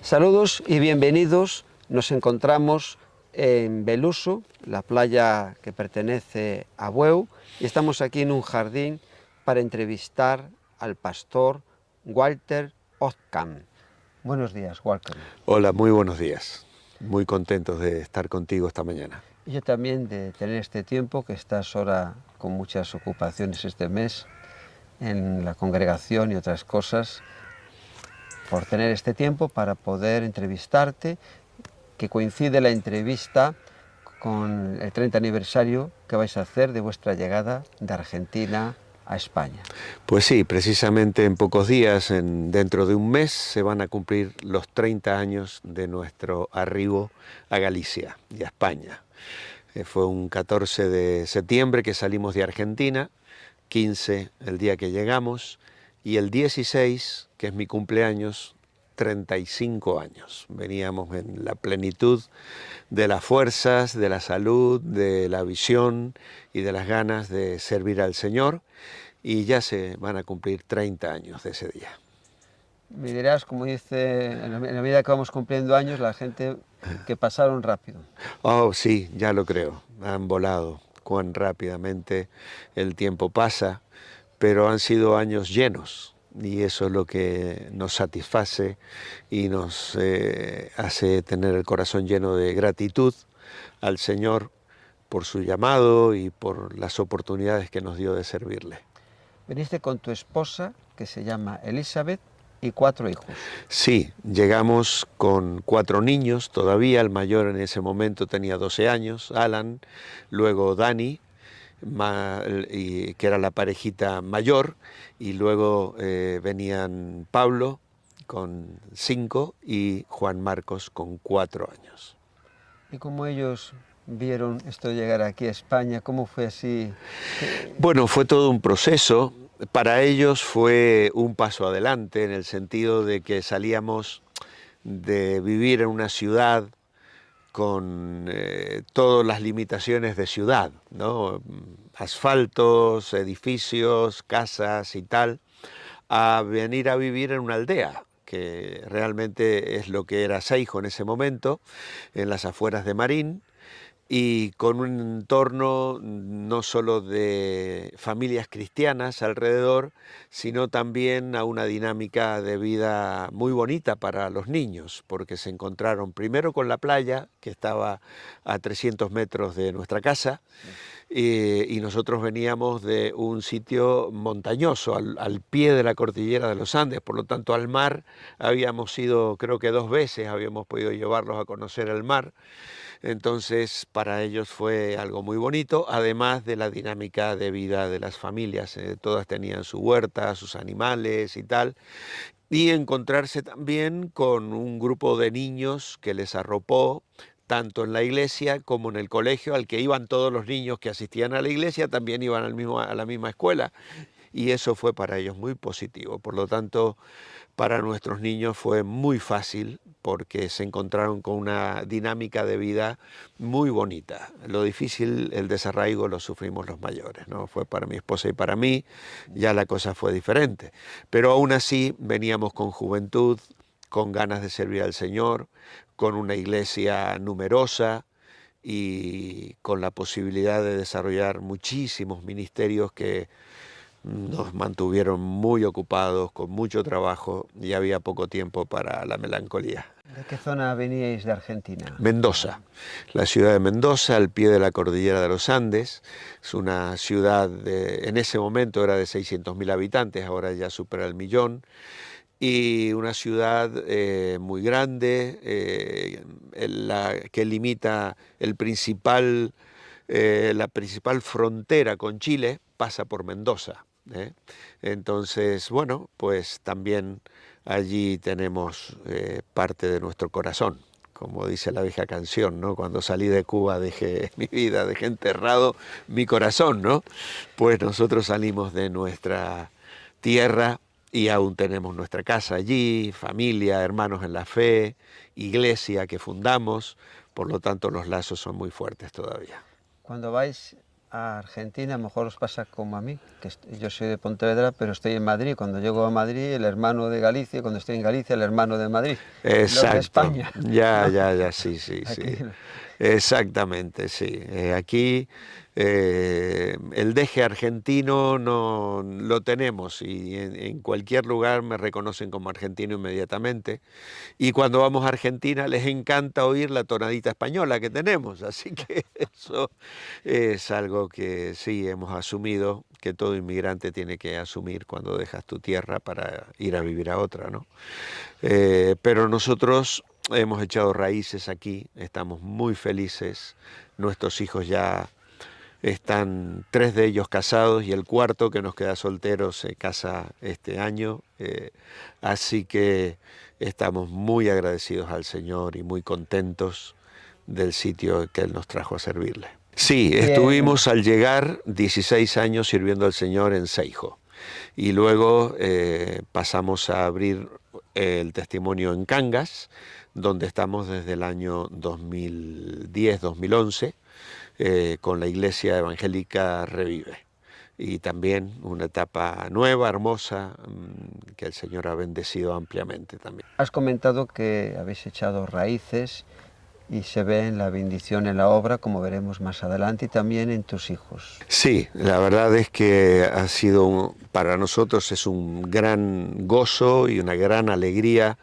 Saludos y bienvenidos. Nos encontramos en Beluso, la playa que pertenece a Bueu, y estamos aquí en un jardín para entrevistar al pastor Walter Othkamp. Buenos días, Walter. Hola, muy buenos días. Muy contentos de estar contigo esta mañana. Y yo también de tener este tiempo, que estás ahora con muchas ocupaciones este mes en la congregación y otras cosas, por tener este tiempo para poder entrevistarte, que coincide la entrevista con el 30 aniversario que vais a hacer de vuestra llegada de Argentina a España. Pues sí, precisamente en pocos días, dentro de un mes, se van a cumplir los 30 años de nuestro arribo a Galicia y a España. Fue un 14 de septiembre que salimos de Argentina, 15 el día que llegamos, y el 16, que es mi cumpleaños, 35 años. Veníamos en la plenitud de las fuerzas, de la salud, de la visión y de las ganas de servir al Señor, y ya se van a cumplir 30 años de ese día. Me dirás, como dice, en la medida que vamos cumpliendo años, la gente que pasaron rápido. Oh, sí, ya lo creo, han volado, cuán rápidamente el tiempo pasa, pero han sido años llenos. Y eso es lo que nos satisface y nos hace tener el corazón lleno de gratitud al Señor por su llamado y por las oportunidades que nos dio de servirle. Veniste con tu esposa, que se llama Elizabeth, y 4 hijos. Sí, llegamos con 4 niños todavía, el mayor en ese momento tenía 12 años, Alan, luego Dani, que era la parejita mayor, y luego venían Pablo con 5 y Juan Marcos con 4 años. ¿Y cómo ellos vieron esto de llegar aquí a España? ¿Cómo fue así? Bueno, fue todo un proceso. Para ellos fue un paso adelante en el sentido de que salíamos de vivir en una ciudad con todas las limitaciones de ciudad, ¿no? Asfaltos, edificios, casas y tal, a venir a vivir en una aldea, que realmente es lo que era Seijo en ese momento, en las afueras de Marín, y con un entorno no solo de familias cristianas alrededor, sino también a una dinámica de vida muy bonita para los niños, porque se encontraron primero con la playa, que estaba a 300 metros de nuestra casa, y nosotros veníamos de un sitio montañoso, al pie de la cordillera de los Andes, por lo tanto al mar habíamos ido, creo que 2 veces habíamos podido llevarlos a conocer el mar. Entonces, para ellos fue algo muy bonito, además de la dinámica de vida de las familias. Todas tenían su huerta, sus animales y tal. Y encontrarse también con un grupo de niños que les arropó, tanto en la iglesia como en el colegio, al que iban todos los niños que asistían a la iglesia, también iban a la misma escuela. Y eso fue para ellos muy positivo. Por lo tanto, para nuestros niños fue muy fácil porque se encontraron con una dinámica de vida muy bonita. Lo difícil, el desarraigo, lo sufrimos los mayores, ¿no? Fue para mi esposa y para mí, ya la cosa fue diferente. Pero aún así veníamos con juventud, con ganas de servir al Señor, con una iglesia numerosa y con la posibilidad de desarrollar muchísimos ministerios que nos mantuvieron muy ocupados, con mucho trabajo, y había poco tiempo para la melancolía. ¿De qué zona veníais de Argentina? Mendoza, la ciudad de Mendoza, al pie de la cordillera de los Andes. Es una ciudad, en ese momento era de 600.000 habitantes, ahora ya supera el 1.000.000. Y una ciudad muy grande, que limita la principal frontera con Chile, pasa por Mendoza. Entonces, bueno, pues también allí tenemos parte de nuestro corazón, como dice la vieja canción, ¿no? Cuando salí de Cuba dejé mi vida, dejé enterrado mi corazón, ¿no? Pues nosotros salimos de nuestra tierra y aún tenemos nuestra casa allí, familia, hermanos en la fe, iglesia que fundamos, por lo tanto los lazos son muy fuertes todavía. Cuando vais a Argentina, a lo mejor os pasa como a mí, que yo soy de Pontevedra, pero estoy en Madrid. Cuando llego a Madrid, el hermano de Galicia, cuando estoy en Galicia, el hermano de Madrid, los de Exacto, España, ya, ¿no? ya, ya, sí, sí, sí. Aquí, Exactamente, sí. Aquí el deje argentino no lo tenemos y en cualquier lugar me reconocen como argentino inmediatamente. Y cuando vamos a Argentina les encanta oír la tonadita española que tenemos, así que eso es algo que sí hemos asumido, que todo inmigrante tiene que asumir cuando dejas tu tierra para ir a vivir a otra, ¿no? Pero nosotros hemos echado raíces aquí, estamos muy felices, nuestros hijos ya están 3 de ellos casados y el cuarto que nos queda soltero se casa este año, así que estamos muy agradecidos al Señor y muy contentos del sitio que Él nos trajo a servirle. Sí, y estuvimos al llegar 16 años sirviendo al Señor en Seijo y luego pasamos a abrir el testimonio en Cangas, donde estamos desde el año 2010-2011 con la Iglesia Evangélica Revive. Y también una etapa nueva, hermosa, que el Señor ha bendecido ampliamente también. has comentado que habéis echado raíces y se ve en la bendición en la obra, como veremos más adelante, y también en tus hijos. Sí, la verdad es que ha sido, para nosotros es un gran gozo y una gran alegría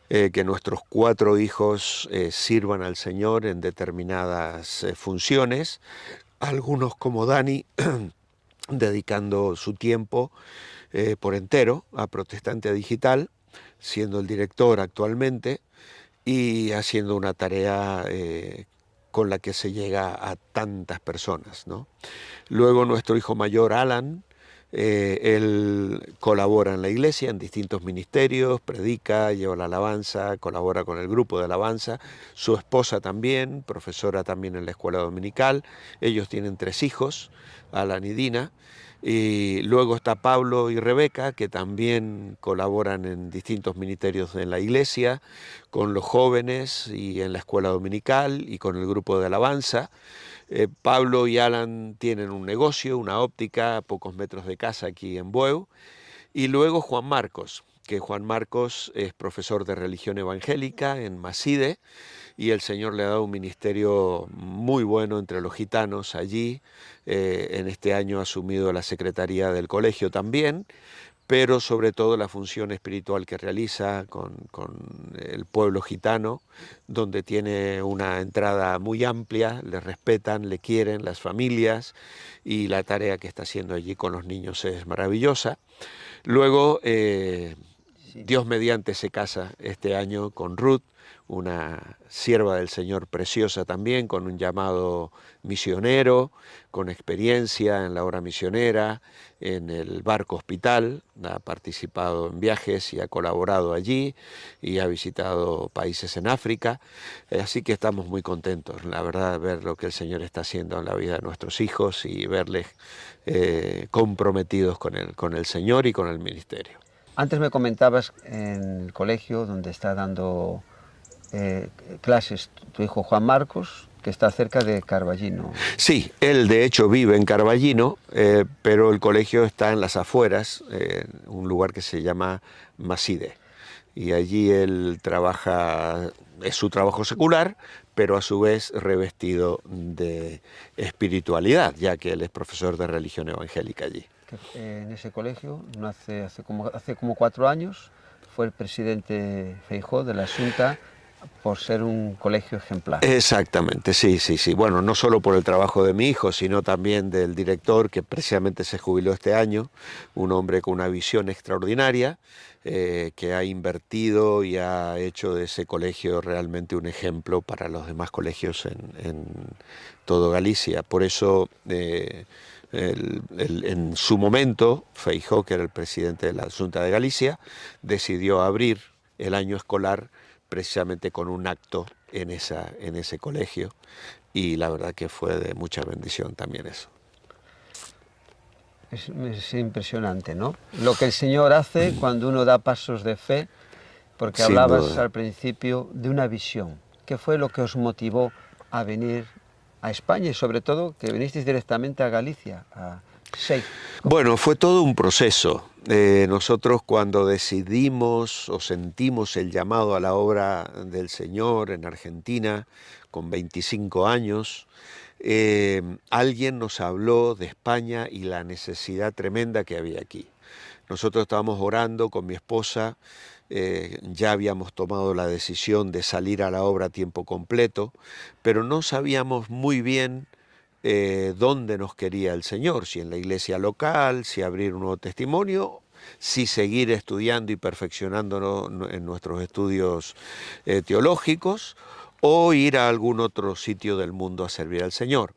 que nuestros 4 hijos sirvan al Señor en determinadas funciones, algunos como Dani, dedicando su tiempo por entero a Protestante Digital, siendo el director actualmente y haciendo una tarea con la que se llega a tantas personas, ¿no? Luego nuestro hijo mayor, Alan, él colabora en la iglesia, en distintos ministerios, predica, lleva la alabanza, colabora con el grupo de alabanza. Su esposa también, profesora también en la escuela dominical. Ellos tienen 3 hijos, Alan y Dina. Y luego está Pablo y Rebeca, que también colaboran en distintos ministerios en la iglesia, con los jóvenes y en la escuela dominical y con el grupo de alabanza. Pablo y Alan tienen un negocio, una óptica a pocos metros de casa aquí en Bueu. Y luego Juan Marcos, que Juan Marcos es profesor de religión evangélica en Maside y el Señor le ha dado un ministerio muy bueno entre los gitanos allí. En este año ha asumido la secretaría del colegio también, pero sobre todo la función espiritual que realiza con el pueblo gitano, donde tiene una entrada muy amplia, le respetan, le quieren las familias y la tarea que está haciendo allí con los niños es maravillosa. Luego, Sí. Dios mediante se casa este año con Ruth, una sierva del Señor preciosa también, con un llamado misionero, con experiencia en la obra misionera, en el barco hospital, ha participado en viajes y ha colaborado allí y ha visitado países en África, así que estamos muy contentos, la verdad, ver lo que el Señor está haciendo en la vida de nuestros hijos y verles comprometidos con el Señor y con el ministerio. Antes me comentabas en el colegio donde está dando clases tu hijo Juan Marcos, que está cerca de Carballino. Sí, él de hecho vive en Carballino, pero el colegio está en las afueras, un lugar que se llama Maside. Y allí él trabaja, es su trabajo secular, pero a su vez revestido de espiritualidad, ya que él es profesor de religión evangélica allí. Que, en ese colegio, no hace como 4 años, fue el presidente Feijóo de la Xunta por ser un colegio ejemplar. Exactamente, sí, sí, sí. Bueno, no solo por el trabajo de mi hijo, sino también del director que precisamente se jubiló este año, un hombre con una visión extraordinaria, que ha invertido y ha hecho de ese colegio realmente un ejemplo para los demás colegios en todo Galicia. Por eso, en su momento, Feijóo, que era el presidente de la Xunta de Galicia, decidió abrir el año escolar precisamente con un acto en ese colegio y la verdad que fue de mucha bendición también eso. Es impresionante, ¿no? Lo que el Señor hace cuando uno da pasos de fe, porque Sin hablabas duda. al principio de una visión. ¿Qué fue lo que os motivó a venir a España y sobre todo que vinisteis directamente a Galicia, a Seix? Bueno, fue todo un proceso. Nosotros cuando decidimos o sentimos el llamado a la obra del Señor en Argentina, con 25 años, alguien nos habló de España y la necesidad tremenda que había aquí. Nosotros estábamos orando con mi esposa, ya habíamos tomado la decisión de salir a la obra a tiempo completo, pero no sabíamos muy bien dónde nos quería el Señor, si en la iglesia local, si abrir un nuevo testimonio, si seguir estudiando y perfeccionándonos en nuestros estudios teológicos, o ir a algún otro sitio del mundo a servir al Señor.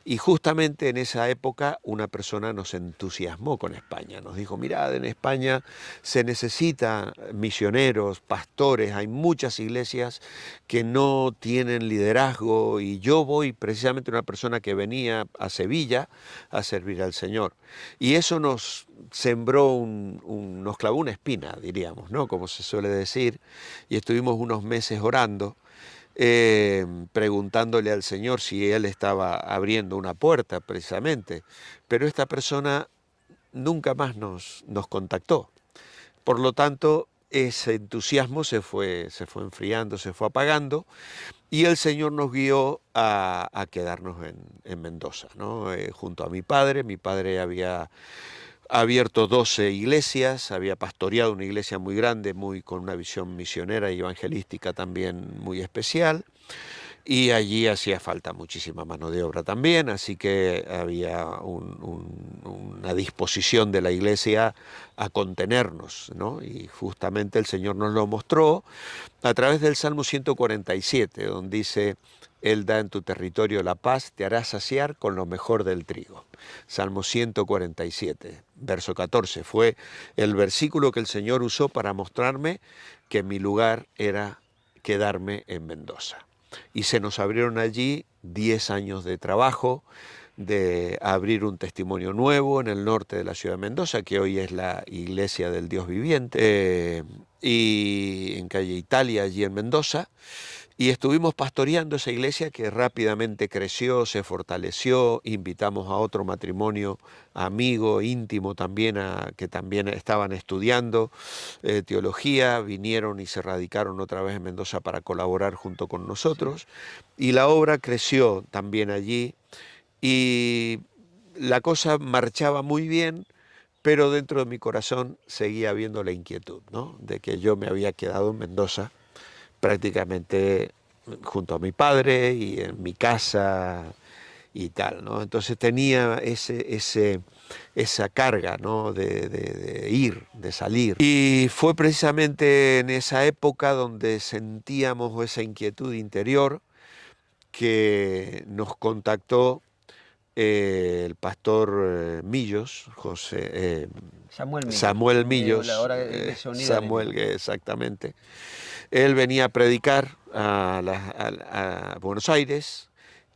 Y justamente en esa época una persona nos entusiasmó con España, nos dijo, mirad, en España se necesitan misioneros, pastores, hay muchas iglesias que no tienen liderazgo y yo voy precisamente una persona que venía a Sevilla a servir al Señor. Y eso nos sembró nos clavó una espina, diríamos, ¿no? Como se suele decir, y estuvimos unos meses orando, preguntándole al Señor si Él estaba abriendo una puerta precisamente, pero esta persona nunca más nos contactó. Por lo tanto, ese entusiasmo se fue enfriando, se fue apagando, y el Señor nos guió a quedarnos en Mendoza, ¿no? Junto a mi padre. Mi padre había abierto 12 iglesias, había pastoreado una iglesia muy grande, con una visión misionera y evangelística también muy especial, y allí hacía falta muchísima mano de obra también, así que había una disposición de la iglesia a contenernos, ¿no? Y justamente el Señor nos lo mostró a través del Salmo 147, donde dice: Él da en tu territorio la paz, te hará saciar con lo mejor del trigo. Salmo 147, verso 14, fue el versículo que el Señor usó para mostrarme que mi lugar era quedarme en Mendoza. Y se nos abrieron allí 10 años de trabajo, de abrir un testimonio nuevo en el norte de la ciudad de Mendoza, que hoy es la Iglesia del Dios Viviente, y en calle Italia, allí en Mendoza. Y estuvimos pastoreando esa iglesia que rápidamente creció, se fortaleció. Invitamos a otro matrimonio amigo, íntimo también, que también estaban estudiando teología, vinieron y se radicaron otra vez en Mendoza para colaborar junto con nosotros. Y la obra creció también allí y la cosa marchaba muy bien, pero dentro de mi corazón seguía habiendo la inquietud, ¿no? De que yo me había quedado en Mendoza prácticamente junto a mi padre y en mi casa y tal, ¿no? Entonces tenía esa carga, ¿no? de ir, de salir. Y fue precisamente en esa época donde sentíamos esa inquietud interior que nos contactó el pastor Millos, Samuel Millos, Ahora Iglesia Unida Samuel, exactamente. Él venía a predicar a Buenos Aires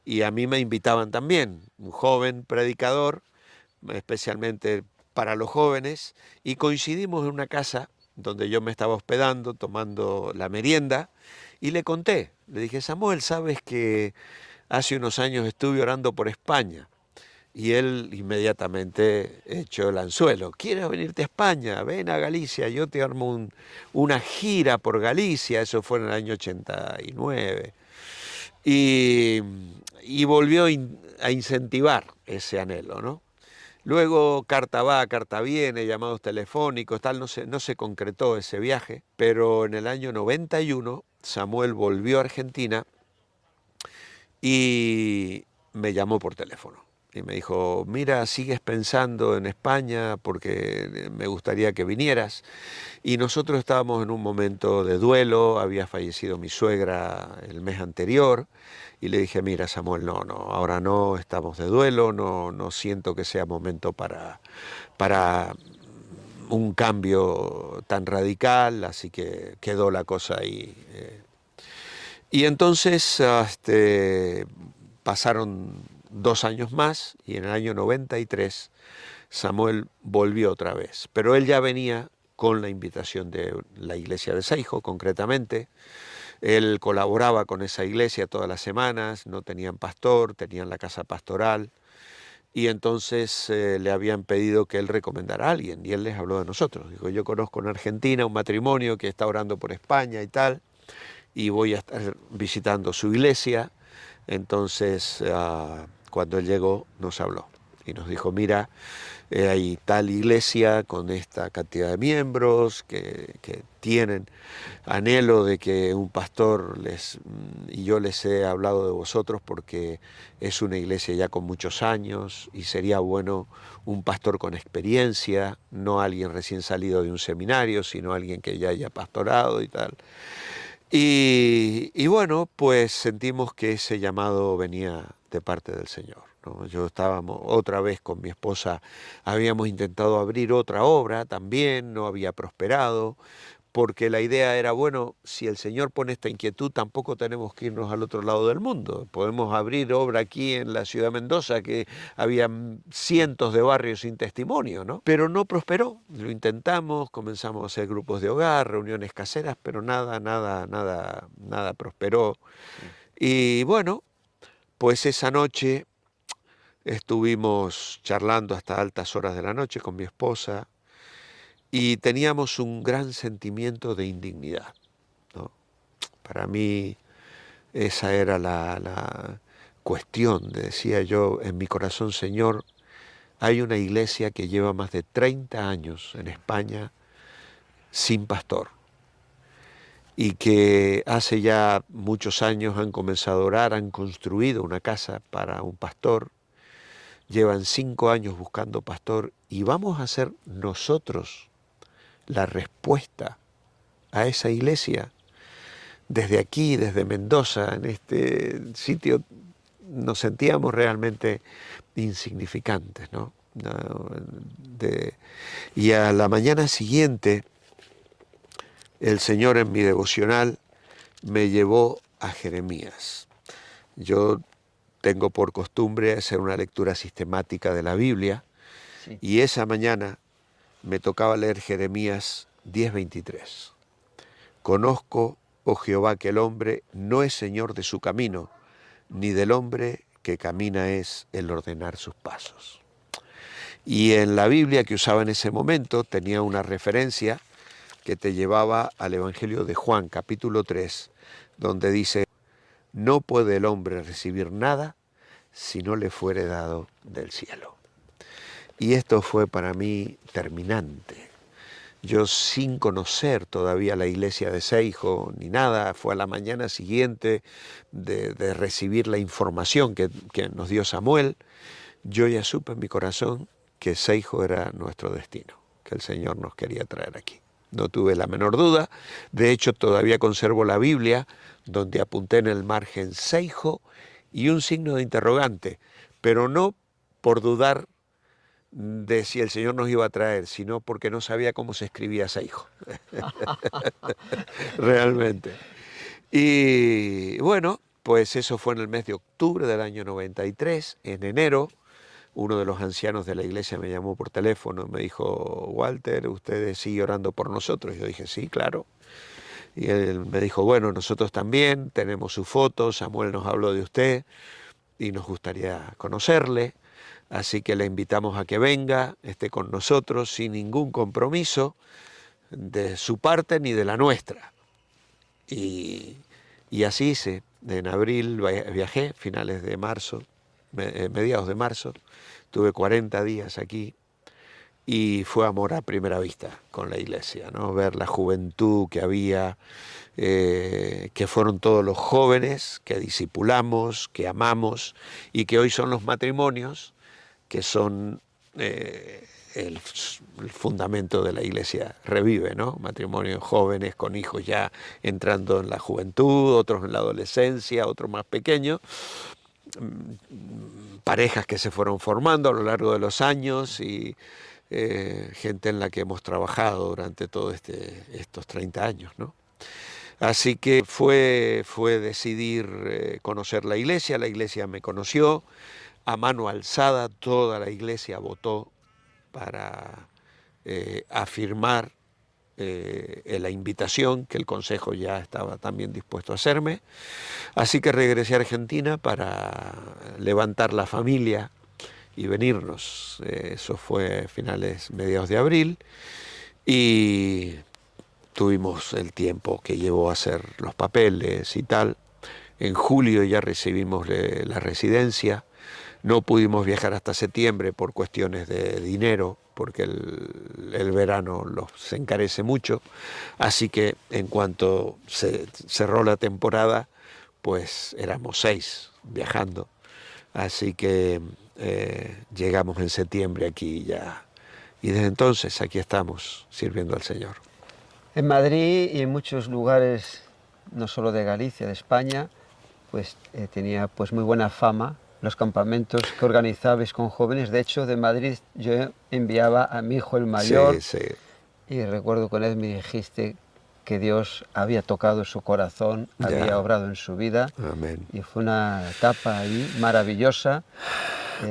y a mí me invitaban también, un joven predicador, especialmente para los jóvenes, y coincidimos en una casa donde yo me estaba hospedando, tomando la merienda, y le conté, le dije: Samuel, ¿sabes que hace unos años estuve orando por España? Y él inmediatamente echó el anzuelo: ¿quieres venirte a España? Ven a Galicia, yo te armo una gira por Galicia. Eso fue en el año 89. Y volvió a incentivar ese anhelo, ¿no? Luego carta va, carta viene, llamados telefónicos, tal, no se concretó ese viaje, pero en el año 91 Samuel volvió a Argentina y me llamó por teléfono. Y me dijo: mira, sigues pensando en España porque me gustaría que vinieras. Y nosotros estábamos en un momento de duelo, había fallecido mi suegra el mes anterior, y le dije: mira, Samuel, no, ahora no, estamos de duelo, no siento que sea momento para un cambio tan radical, así que quedó la cosa ahí. Y entonces pasaron 2 años más y en el año 93 Samuel volvió otra vez, pero él ya venía con la invitación de la iglesia de Seijo, concretamente, Él colaboraba con esa iglesia todas las semanas, no tenían pastor, tenían la casa pastoral, y entonces le habían pedido que él recomendara a alguien, y él les habló de nosotros. Dijo, yo conozco en Argentina un matrimonio que está orando por España y tal, y voy a estar visitando su iglesia. Entonces, cuando él llegó, nos habló y nos dijo, mira, hay tal iglesia con esta cantidad de miembros que tienen anhelo de que un pastor y yo les he hablado de vosotros porque es una iglesia ya con muchos años y sería bueno un pastor con experiencia, no alguien recién salido de un seminario, sino alguien que ya haya pastorado y tal. Y bueno, pues sentimos que ese llamado venía de parte del Señor, ¿no? Yo estábamos otra vez con mi esposa, habíamos intentado abrir otra obra también, no había prosperado, porque la idea era, bueno, si el Señor pone esta inquietud, tampoco tenemos que irnos al otro lado del mundo. Podemos abrir obra aquí en la ciudad de Mendoza, que había cientos de barrios sin testimonio, ¿no? Pero no prosperó. Lo intentamos, comenzamos a hacer grupos de hogar, reuniones caseras, pero nada prosperó. Y bueno, pues esa noche estuvimos charlando hasta altas horas de la noche con mi esposa, y teníamos un gran sentimiento de indignidad, ¿no? Para mí esa era la cuestión, decía yo en mi corazón, Señor, hay una iglesia que lleva más de 30 años en España sin pastor y que hace ya muchos años han comenzado a orar, han construido una casa para un pastor, llevan 5 años buscando pastor y vamos a ser nosotros la respuesta a esa iglesia. Desde aquí, desde Mendoza, en este sitio, nos sentíamos realmente insignificantes, ¿no? Y a la mañana siguiente, el Señor en mi devocional me llevó a Jeremías. Yo tengo por costumbre hacer una lectura sistemática de la Biblia, Sí. y esa mañana me tocaba leer Jeremías 10:23. Conozco, oh Jehová, que el hombre no es señor de su camino, ni del hombre que camina es el ordenar sus pasos. Y en la Biblia que usaba en ese momento tenía una referencia que te llevaba al Evangelio de Juan, capítulo 3, donde dice, no puede el hombre recibir nada si no le fuere dado del cielo. Y esto fue para mí terminante. Yo, sin conocer todavía la iglesia de Seijo ni nada, fue a la mañana siguiente de recibir la información que nos dio Samuel, yo ya supe en mi corazón que Seijo era nuestro destino, que el Señor nos quería traer aquí. No tuve la menor duda. De hecho, todavía conservo la Biblia donde apunté en el margen Seijo y un signo de interrogante, pero no por dudar de si el Señor nos iba a traer, sino porque no sabía cómo se escribía Seijo. Realmente. Y bueno, pues eso fue en el mes de octubre del año 93. En enero, uno de los ancianos de la iglesia me llamó por teléfono y me dijo, Walter, ¿usted sigue orando por nosotros? Y yo dije, sí, claro. Y él me dijo, bueno, nosotros también, tenemos su foto, Samuel nos habló de usted y nos gustaría conocerle. Así que le invitamos a que venga, esté con nosotros sin ningún compromiso de su parte ni de la nuestra. Y así hice. En abril viajé, finales de marzo, mediados de marzo, tuve 40 días aquí y fue amor a primera vista con la iglesia, ¿no? Ver la juventud que había, que fueron todos los jóvenes que discipulamos, que amamos y que hoy son los matrimonios, que son el fundamento de la iglesia Revive, ¿no? Matrimonios jóvenes con hijos ya entrando en la juventud, otros en la adolescencia, otros más pequeños, parejas que se fueron formando a lo largo de los años y gente en la que hemos trabajado durante todos estos 30 años, ¿no? Así que fue decidir conocer la iglesia me conoció, a mano alzada toda la iglesia votó para afirmar la invitación que el Consejo ya estaba también dispuesto a hacerme. Así que regresé a Argentina para levantar la familia y venirnos. Eso fue mediados de abril, y tuvimos el tiempo que llevó a hacer los papeles y tal. En julio ya recibimos la residencia. No pudimos viajar hasta septiembre por cuestiones de dinero, porque el verano se encarece mucho. Así que en cuanto se cerró la temporada, pues éramos 6 viajando. Así que llegamos en septiembre aquí ya. Y desde entonces aquí estamos sirviendo al Señor. En Madrid y en muchos lugares, no solo de Galicia, de España, pues tenía pues muy buena fama los campamentos que organizabais con jóvenes. De hecho, de Madrid yo enviaba a mi hijo el mayor, Sí, sí. y recuerdo con él me dijiste que Dios había tocado su corazón, había Ya. obrado en su vida, Amén. y fue una etapa ahí maravillosa,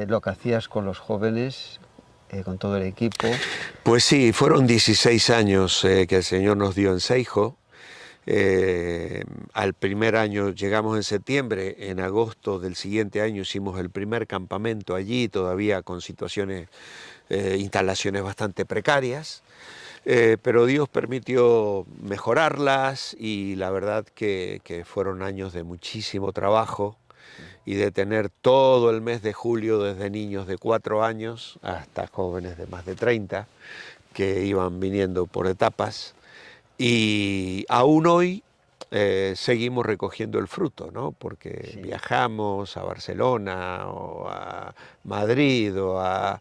lo que hacías con los jóvenes, con todo el equipo. Pues sí, fueron 16 años que el Señor nos dio en Seijo. Al primer año llegamos en septiembre, en agosto del siguiente año hicimos el primer campamento allí, todavía con instalaciones bastante precarias, pero Dios permitió mejorarlas, y la verdad que fueron años de muchísimo trabajo y de tener todo el mes de julio, desde niños de 4 años hasta jóvenes de más de 30, que iban viniendo por etapas. Y aún hoy seguimos recogiendo el fruto, ¿no? Porque Sí. viajamos a Barcelona o a Madrid o a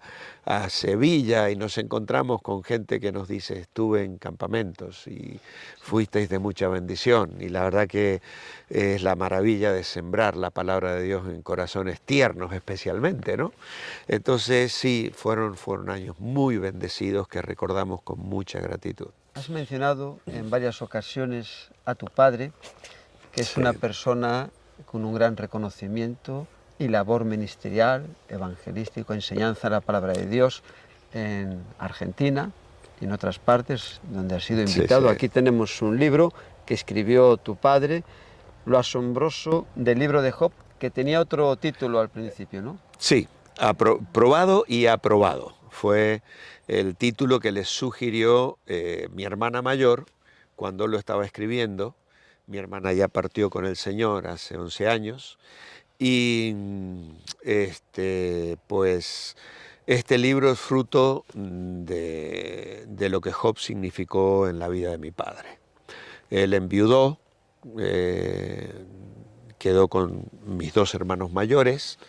Sevilla y nos encontramos con gente que nos dice: estuve en campamentos y fuisteis de mucha bendición. Y la verdad que es la maravilla de sembrar la palabra de Dios en corazones tiernos especialmente, ¿no? Entonces sí, fueron años muy bendecidos que recordamos con mucha gratitud. Has mencionado en varias ocasiones a tu padre, que es Sí. una persona con un gran reconocimiento y labor ministerial, evangelístico, enseñanza de la palabra de Dios en Argentina y en otras partes donde has sido Sí, invitado. sí. Aquí tenemos un libro que escribió tu padre, Lo asombroso del libro de Job, que tenía otro título al principio, ¿no? Sí, probado y aprobado. Fue el título que les sugirió mi hermana mayor cuando lo estaba escribiendo. Mi hermana ya partió con el Señor hace 11 años. Y pues este libro es fruto de lo que Job significó en la vida de mi padre. Él enviudó, quedó con mis 2 hermanos mayores,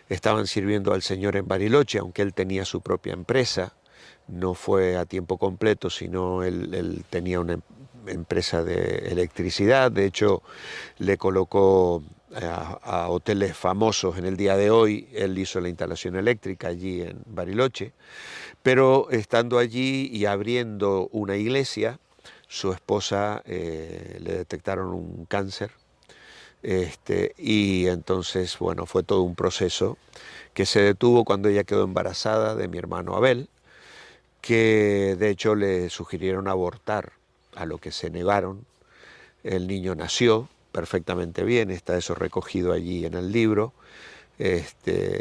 estaban sirviendo al Señor en Bariloche, aunque él tenía su propia empresa. No fue a tiempo completo, sino él tenía una empresa de electricidad. De hecho, le colocó a hoteles famosos en el día de hoy. Él hizo la instalación eléctrica allí en Bariloche. Pero estando allí y abriendo una iglesia, su esposa le detectaron un cáncer. Y entonces, bueno, fue todo un proceso que se detuvo cuando ella quedó embarazada de mi hermano Abel, que de hecho le sugirieron abortar, a lo que se negaron. El niño nació perfectamente bien, está eso recogido allí en el libro.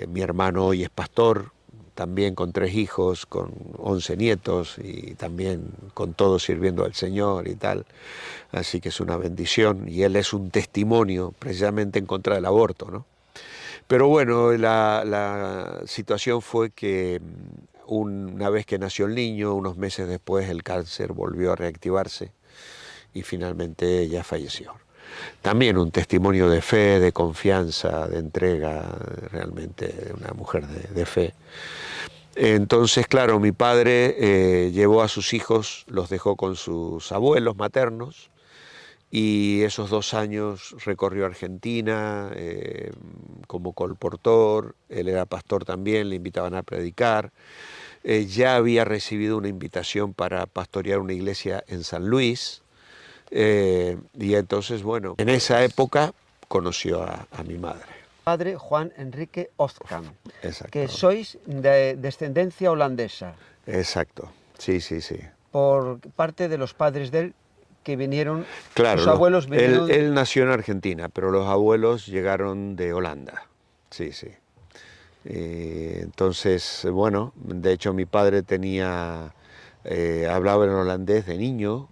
Mi hermano hoy es pastor, también con 3 hijos, con 11 nietos y también con todo sirviendo al Señor y tal. Así que es una bendición, y él es un testimonio precisamente en contra del aborto, ¿no? Pero bueno, la situación fue que una vez que nació el niño, unos meses después el cáncer volvió a reactivarse y finalmente ella falleció. También un testimonio de fe, de confianza, de entrega, realmente de una mujer de fe. Entonces, claro, mi padre llevó a sus hijos, los dejó con sus abuelos maternos, y esos 2 años recorrió Argentina como colportor. Él era pastor también, le invitaban a predicar. Ya había recibido una invitación para pastorear una iglesia en San Luis. Y entonces, bueno, en esa época conoció a mi madre. Padre Juan Enrique Ozcam, que Exacto, sois de descendencia holandesa. exacto. Sí, sí, sí. por parte de los padres de él que vinieron, Claro, sus abuelos vinieron... él nació en Argentina, pero los abuelos llegaron de Holanda. Sí, sí. Entonces, bueno, de hecho mi padre hablaba en holandés de niño,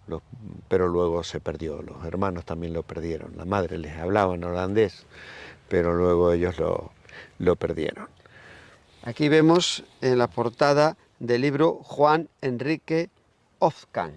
pero luego se perdió. Los hermanos también lo perdieron. La madre les hablaba en holandés, pero luego ellos lo perdieron. Aquí vemos en la portada del libro Juan Enrique Ozcan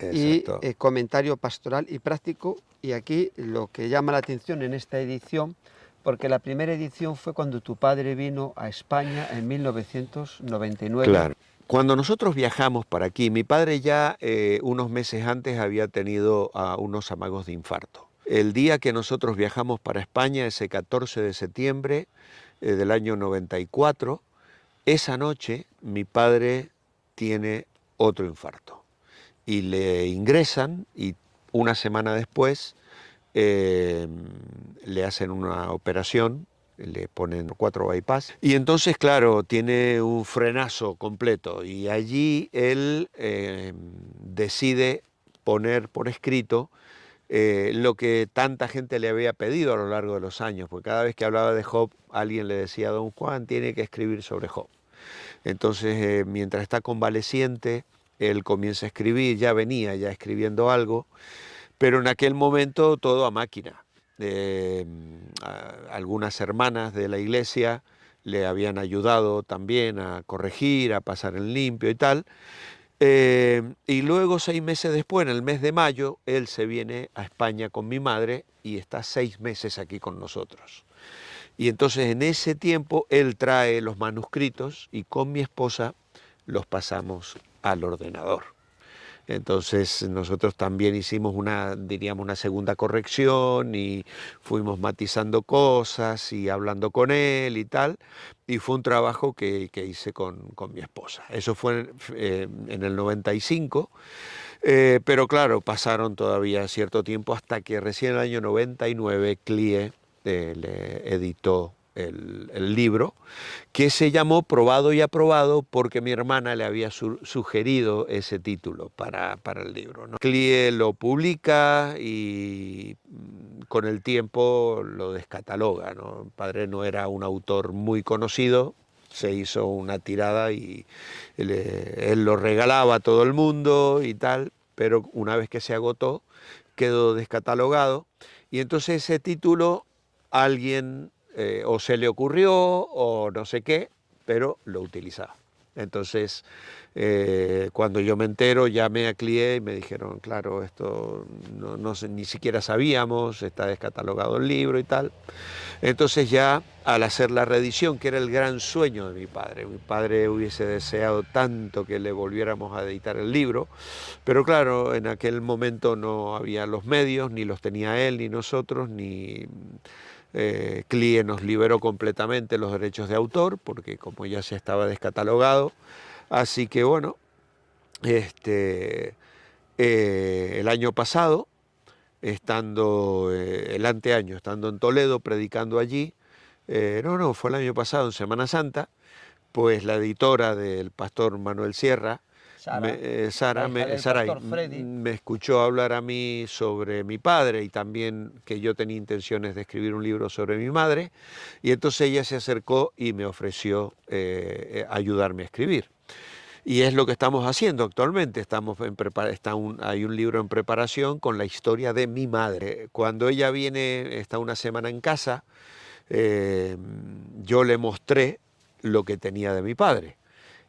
y Exacto. comentario pastoral y práctico. Y aquí lo que llama la atención en esta edición, porque la primera edición fue cuando tu padre vino a España en 1999. Claro. Cuando nosotros viajamos para aquí, mi padre ya unos meses antes había tenido unos amagos de infarto. El día que nosotros viajamos para España, ese 14 de septiembre del año 94, esa noche mi padre tiene otro infarto y le ingresan y una semana después le hacen una operación, le ponen 4 bypass y entonces claro, tiene un frenazo completo y allí él decide poner por escrito lo que tanta gente le había pedido a lo largo de los años, porque cada vez que hablaba de Job alguien le decía: don Juan tiene que escribir sobre Job. Entonces, mientras está convaleciente, él comienza a escribir, ya venía ya escribiendo algo, pero en aquel momento todo a máquina. Algunas hermanas de la iglesia le habían ayudado también a corregir, a pasar en limpio y tal. Y luego 6 meses después, en el mes de mayo, él se viene a España con mi madre y está 6 meses aquí con nosotros. Y entonces en ese tiempo él trae los manuscritos y con mi esposa los pasamos al ordenador. Entonces nosotros también hicimos una segunda corrección y fuimos matizando cosas y hablando con él y tal. Y fue un trabajo que hice con mi esposa. Eso fue en el 95, pero claro, pasaron todavía cierto tiempo hasta que recién en el año 99 CLIE le editó el libro, que se llamó Probado y Aprobado porque mi hermana le había sugerido ese título para el libro, ¿no? CLIE lo publica y con el tiempo lo descataloga, ¿no? Mi padre no era un autor muy conocido, se hizo una tirada y él lo regalaba a todo el mundo y tal, pero una vez que se agotó quedó descatalogado y entonces ese título alguien o se le ocurrió o no sé qué, pero lo utilizaba. Entonces, cuando yo me entero, llamé a CLIE y me dijeron, claro, esto no sé, ni siquiera sabíamos, está descatalogado el libro y tal. Entonces ya al hacer la reedición, que era el gran sueño de mi padre hubiese deseado tanto que le volviéramos a editar el libro, pero claro, en aquel momento no había los medios, ni los tenía él, ni nosotros, ni... CLIE nos liberó completamente los derechos de autor, porque como ya se estaba descatalogado, así que bueno, el año pasado, el anteaño, estando en Toledo, predicando allí, fue el año pasado, en Semana Santa, pues la editora del pastor Manuel Sierra, Sara, me escuchó hablar a mí sobre mi padre y también que yo tenía intenciones de escribir un libro sobre mi madre, y entonces ella se acercó y me ofreció ayudarme a escribir. Y es lo que estamos haciendo actualmente. Hay un libro en preparación con la historia de mi madre. Cuando ella viene, está una semana en casa, yo le mostré lo que tenía de mi padre.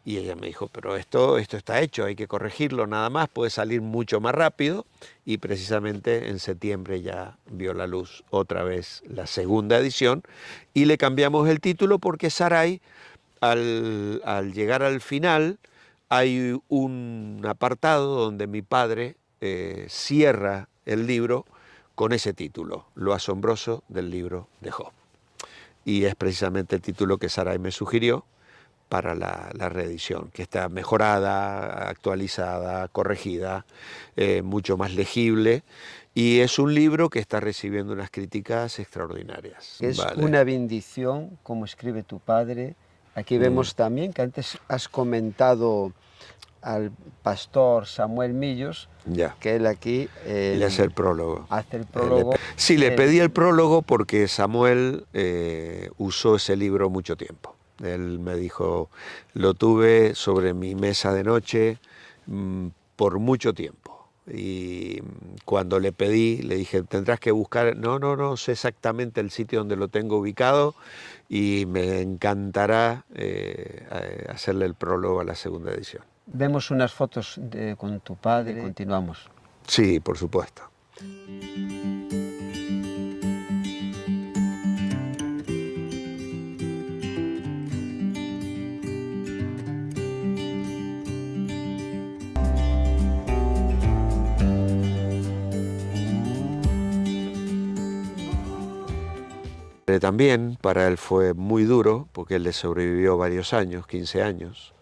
Y ella me dijo, pero esto está hecho, hay que corregirlo nada más, puede salir mucho más rápido. Y precisamente en septiembre ya vio la luz otra vez la segunda edición y le cambiamos el título porque Sarai, al llegar al final, hay un apartado donde mi padre cierra el libro con ese título, Lo asombroso del libro de Job. Y es precisamente el título que Sarai me sugirió para la reedición, que está mejorada, actualizada, corregida, mucho más legible, y es un libro que está recibiendo unas críticas extraordinarias. Es una bendición, como escribe tu padre. Aquí vemos también que antes has comentado al pastor Samuel Millos, Ya. que él aquí Le hace el prólogo. hace el prólogo. Sí, le pedí el prólogo porque Samuel usó ese libro mucho tiempo. Él me dijo, lo tuve sobre mi mesa de noche por mucho tiempo. Y cuando le pedí, le dije, tendrás que buscar, no sé exactamente el sitio donde lo tengo ubicado y me encantará hacerle el prólogo a la segunda edición. Vemos unas fotos con tu padre y continuamos. Sí, por supuesto. También para él fue muy duro, porque él le sobrevivió varios años, 15 años.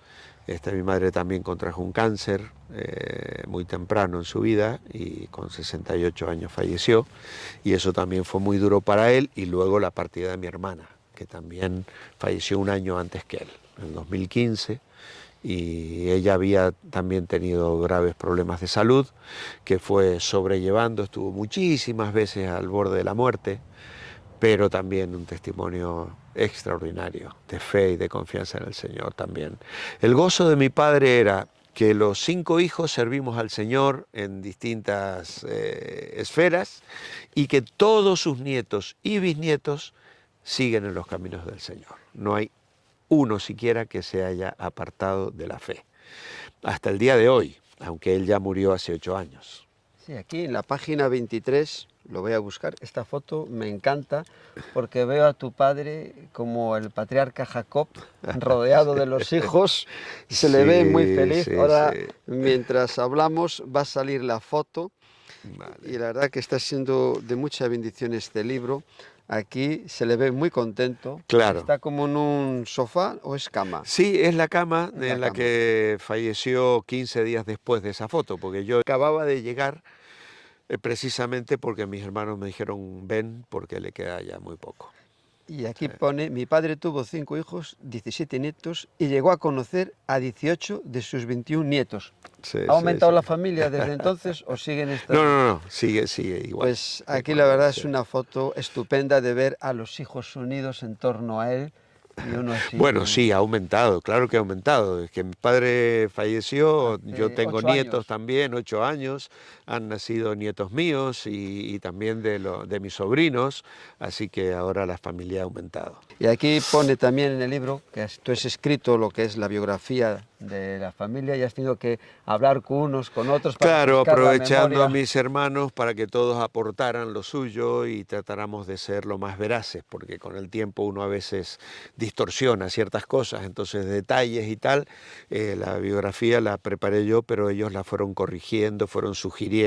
Mi madre también contrajo un cáncer muy temprano en su vida y con 68 años falleció. Y eso también fue muy duro para él. Y luego la partida de mi hermana, que también falleció un año antes que él, en 2015. Y ella había también tenido graves problemas de salud, que fue sobrellevando, estuvo muchísimas veces al borde de la muerte, pero también un testimonio extraordinario de fe y de confianza en el Señor también. El gozo de mi padre era que los 5 hijos servimos al Señor en distintas esferas y que todos sus nietos y bisnietos siguen en los caminos del Señor. No hay uno siquiera que se haya apartado de la fe. Hasta el día de hoy, aunque él ya murió hace 8 años. Sí, aquí en la página 23, lo voy a buscar, esta foto me encanta porque veo a tu padre como el patriarca Jacob rodeado de los hijos, se le ve muy feliz. Sí, Ahora, sí. mientras hablamos, va a salir la foto Vale. y la verdad que está siendo de mucha bendición este libro. Aquí se le ve muy contento. Claro. ¿Está como en un sofá o es cama? Sí, es la cama Es la en la cama. que falleció 15 días después de esa foto, porque yo acababa de llegar precisamente porque mis hermanos me dijeron ven porque le queda ya muy poco. Y aquí pone, mi padre tuvo 5 hijos, 17 nietos y llegó a conocer a 18 de sus 21 nietos. Sí, ¿Ha aumentado sí. la familia desde entonces o siguen estas? No, sigue igual. Pues aquí la verdad es una foto estupenda de ver a los hijos unidos en torno a él y uno así. Bueno, sí, ha aumentado, claro que ha aumentado. Es que mi padre falleció, Hace yo tengo 8 nietos años. también, 8 años, han nacido nietos míos y también de mis sobrinos, así que ahora la familia ha aumentado. Y aquí pone también en el libro que tú has escrito lo que es la biografía de la familia y has tenido que hablar con unos, con otros para Claro, refrescar la aprovechando a memoria. mis hermanos para que todos aportaran lo suyo y tratáramos de ser lo más veraces, porque con el tiempo uno a veces distorsiona ciertas cosas, entonces detalles y tal, la biografía la preparé yo, pero ellos la fueron corrigiendo, fueron sugiriendo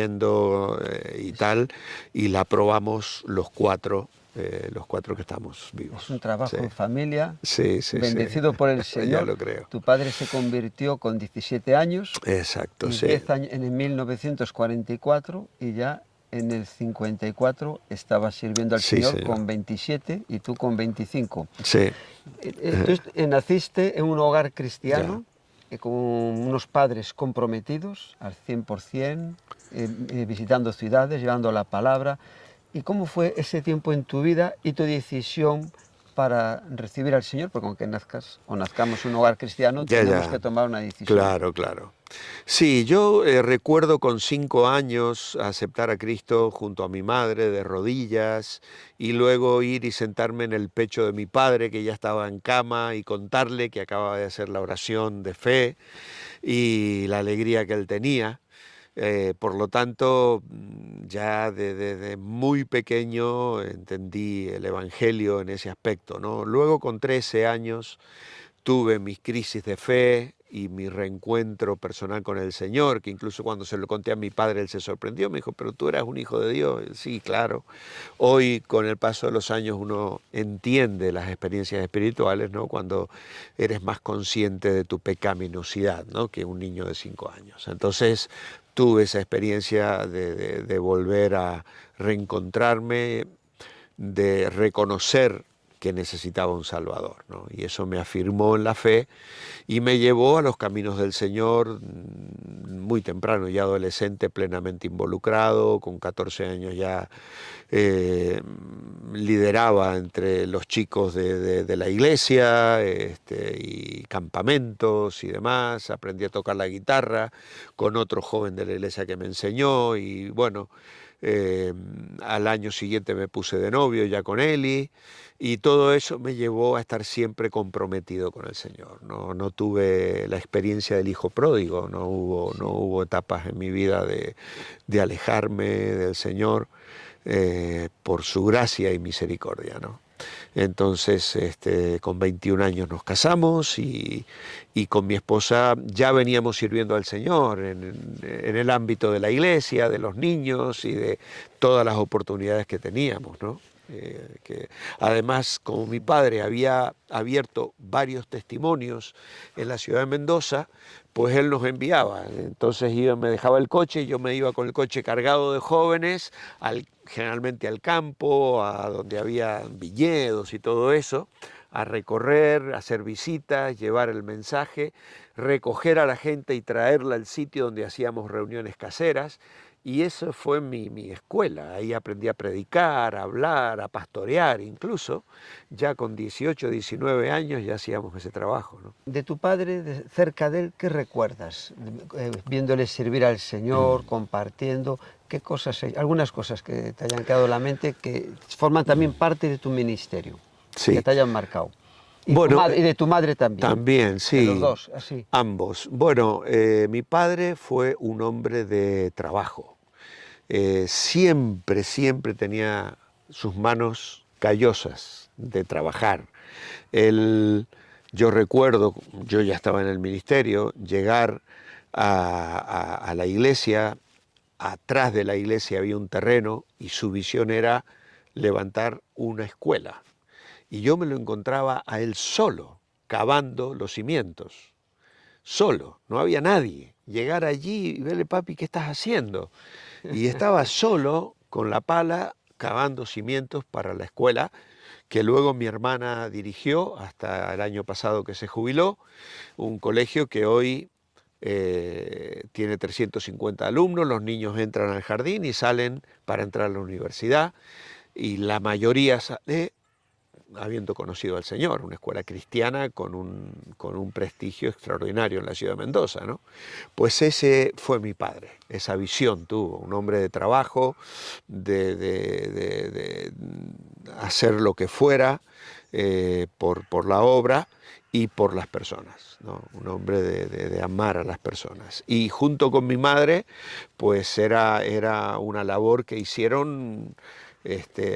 y tal, y la aprobamos los cuatro que estamos vivos. Es un trabajo Sí. en familia, Sí, bendecido por el Señor. Ya lo creo. Tu padre se convirtió con 17 años Exacto, y sí. 10 años en el 1944 y ya en el 54 estaba sirviendo al Sí, Señor señor. con 27 y tú con 25. Sí. Tú naciste en un hogar cristiano con unos padres comprometidos al 100%, visitando ciudades, llevando la palabra. ¿Y cómo fue ese tiempo en tu vida y tu decisión para recibir al Señor? Porque aunque nazcas o nazcamos en un hogar cristiano, tenemos que tomar una decisión. Claro. Sí, yo recuerdo con 5 años aceptar a Cristo junto a mi madre de rodillas y luego ir y sentarme en el pecho de mi padre que ya estaba en cama y contarle que acababa de hacer la oración de fe y la alegría que él tenía. Por lo tanto, ya desde muy pequeño entendí el Evangelio en ese aspecto, ¿no? Luego, con 13 años, tuve mis crisis de fe y mi reencuentro personal con el Señor, que incluso cuando se lo conté a mi padre, él se sorprendió, me dijo, pero tú eras un hijo de Dios. Sí, claro. Hoy, con el paso de los años, uno entiende las experiencias espirituales, ¿no? Cuando eres más consciente de tu pecaminosidad, ¿no? Que un niño de 5 años. Entonces, tuve esa experiencia de volver a reencontrarme, de reconocer que necesitaba un Salvador, ¿no? Y eso me afirmó en la fe y me llevó a los caminos del Señor muy temprano, ya adolescente, plenamente involucrado, con 14 años ya lideraba entre los chicos de la iglesia, y campamentos y demás, aprendí a tocar la guitarra con otro joven de la iglesia que me enseñó y bueno, al año siguiente me puse de novio ya con Eli y todo eso me llevó a estar siempre comprometido con el Señor. No tuve la experiencia del hijo pródigo, no hubo etapas en mi vida de alejarme del Señor por su gracia y misericordia, ¿no? Entonces, con 21 años nos casamos y con mi esposa ya veníamos sirviendo al Señor en el ámbito de la iglesia, de los niños y de todas las oportunidades que teníamos, ¿no? Que además, como mi padre había abierto varios testimonios en la ciudad de Mendoza, pues él nos enviaba. Entonces me dejaba el coche y yo me iba con el coche cargado de jóvenes, generalmente al campo, a donde había viñedos y todo eso, a recorrer, a hacer visitas, llevar el mensaje, recoger a la gente y traerla al sitio donde hacíamos reuniones caseras. Y eso fue mi escuela, ahí aprendí a predicar, a hablar, a pastorear incluso. Ya con 18, 19 años ya hacíamos ese trabajo, ¿no? De tu padre, cerca de él, ¿qué recuerdas? Viéndole servir al Señor, compartiendo, ¿qué cosas hay? Algunas cosas que te hayan quedado en la mente que forman también parte de tu ministerio, Sí. que te hayan marcado. Y, bueno, y de tu madre también. También, sí. De los dos, así. Ambos. Bueno, mi padre fue un hombre de trabajo. Siempre tenía sus manos callosas de trabajar. Yo recuerdo, yo ya estaba en el ministerio, llegar a la iglesia, atrás de la iglesia había un terreno y su visión era levantar una escuela. Y yo me lo encontraba a él solo, cavando los cimientos. Solo, no había nadie. Llegar allí y verle, papi, ¿qué estás haciendo? Y estaba solo con la pala cavando cimientos para la escuela, que luego mi hermana dirigió hasta el año pasado que se jubiló, un colegio que hoy tiene 350 alumnos, los niños entran al jardín y salen para entrar a la universidad, y la mayoría sale habiendo conocido al Señor, una escuela cristiana con un prestigio extraordinario en la ciudad de Mendoza, ¿no? Pues ese fue mi padre, esa visión tuvo, un hombre de trabajo, de hacer lo que fuera por la obra y por las personas, ¿no? Un hombre de amar a las personas. Y junto con mi madre, pues era una labor que hicieron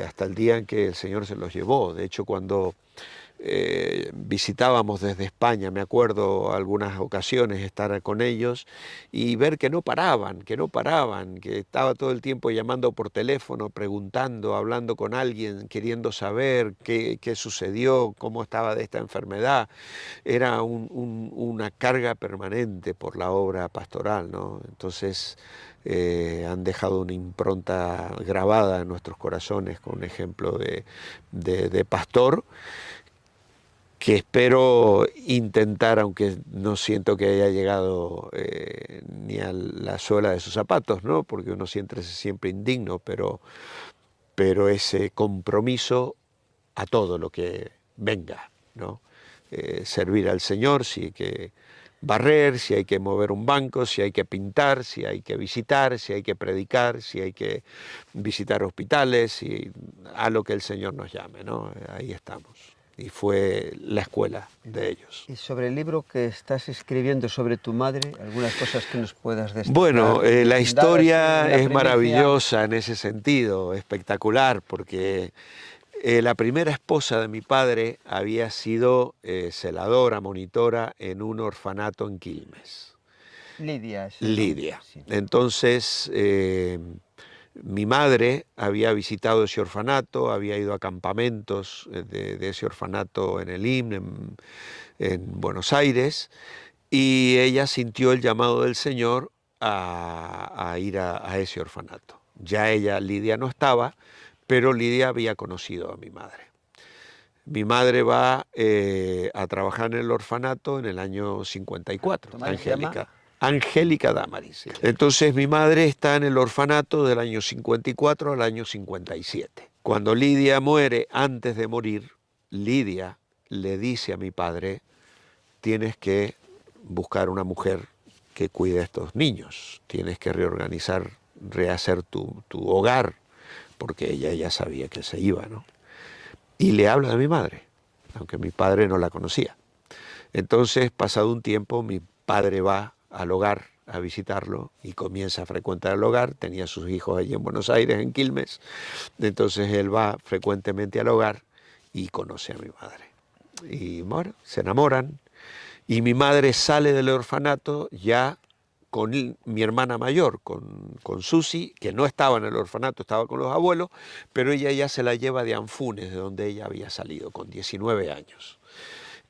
hasta el día en que el Señor se los llevó. De hecho, cuando visitábamos desde España, me acuerdo algunas ocasiones estar con ellos y ver que no paraban, que estaba todo el tiempo llamando por teléfono, preguntando, hablando con alguien, queriendo saber qué sucedió, cómo estaba de esta enfermedad. Era una carga permanente por la obra pastoral, ¿no? Entonces han dejado una impronta grabada en nuestros corazones con un ejemplo de pastor, que espero intentar, aunque no siento que haya llegado ni a la suela de sus zapatos, ¿no? Porque uno siempre indigno, pero ese compromiso a todo lo que venga, ¿no? Servir al Señor, si hay que barrer, si hay que mover un banco, si hay que pintar, si hay que visitar, si hay que predicar, si hay que visitar hospitales, a lo que el Señor nos llame, ¿no? Ahí estamos. Y fue la escuela de ellos. Y sobre el libro que estás escribiendo sobre tu madre, algunas cosas que nos puedas destacar. Bueno, la historia es maravillosa en ese sentido, espectacular, porque la primera esposa de mi padre había sido celadora, monitora en un orfanato en Quilmes. Lidia. Lidia. Sí. Entonces, mi madre había visitado ese orfanato, había ido a campamentos de ese orfanato en el IMN, en Buenos Aires, y ella sintió el llamado del Señor a ir a ese orfanato. Ya Lidia no estaba, pero Lidia había conocido a mi madre. Mi madre va a trabajar en el orfanato en el año 54, ¿Tu madre se llama? Angélica. Angélica Damaris. Entonces mi madre está en el orfanato del año 54 al año 57. Cuando Lidia muere, antes de morir, Lidia le dice a mi padre, tienes que buscar una mujer que cuide a estos niños, tienes que reorganizar, rehacer tu hogar, porque ella ya sabía que se iba, ¿no? Y le habla de mi madre, aunque mi padre no la conocía. Entonces, pasado un tiempo, mi padre va al hogar a visitarlo y comienza a frecuentar el hogar. Tenía sus hijos allí en Buenos Aires, en Quilmes. Entonces él va frecuentemente al hogar y conoce a mi madre. Y bueno, se enamoran. Y mi madre sale del orfanato ya con mi hermana mayor, con Susi, que no estaba en el orfanato, estaba con los abuelos, pero ella ya se la lleva de Anfunes, de donde ella había salido, con 19 años.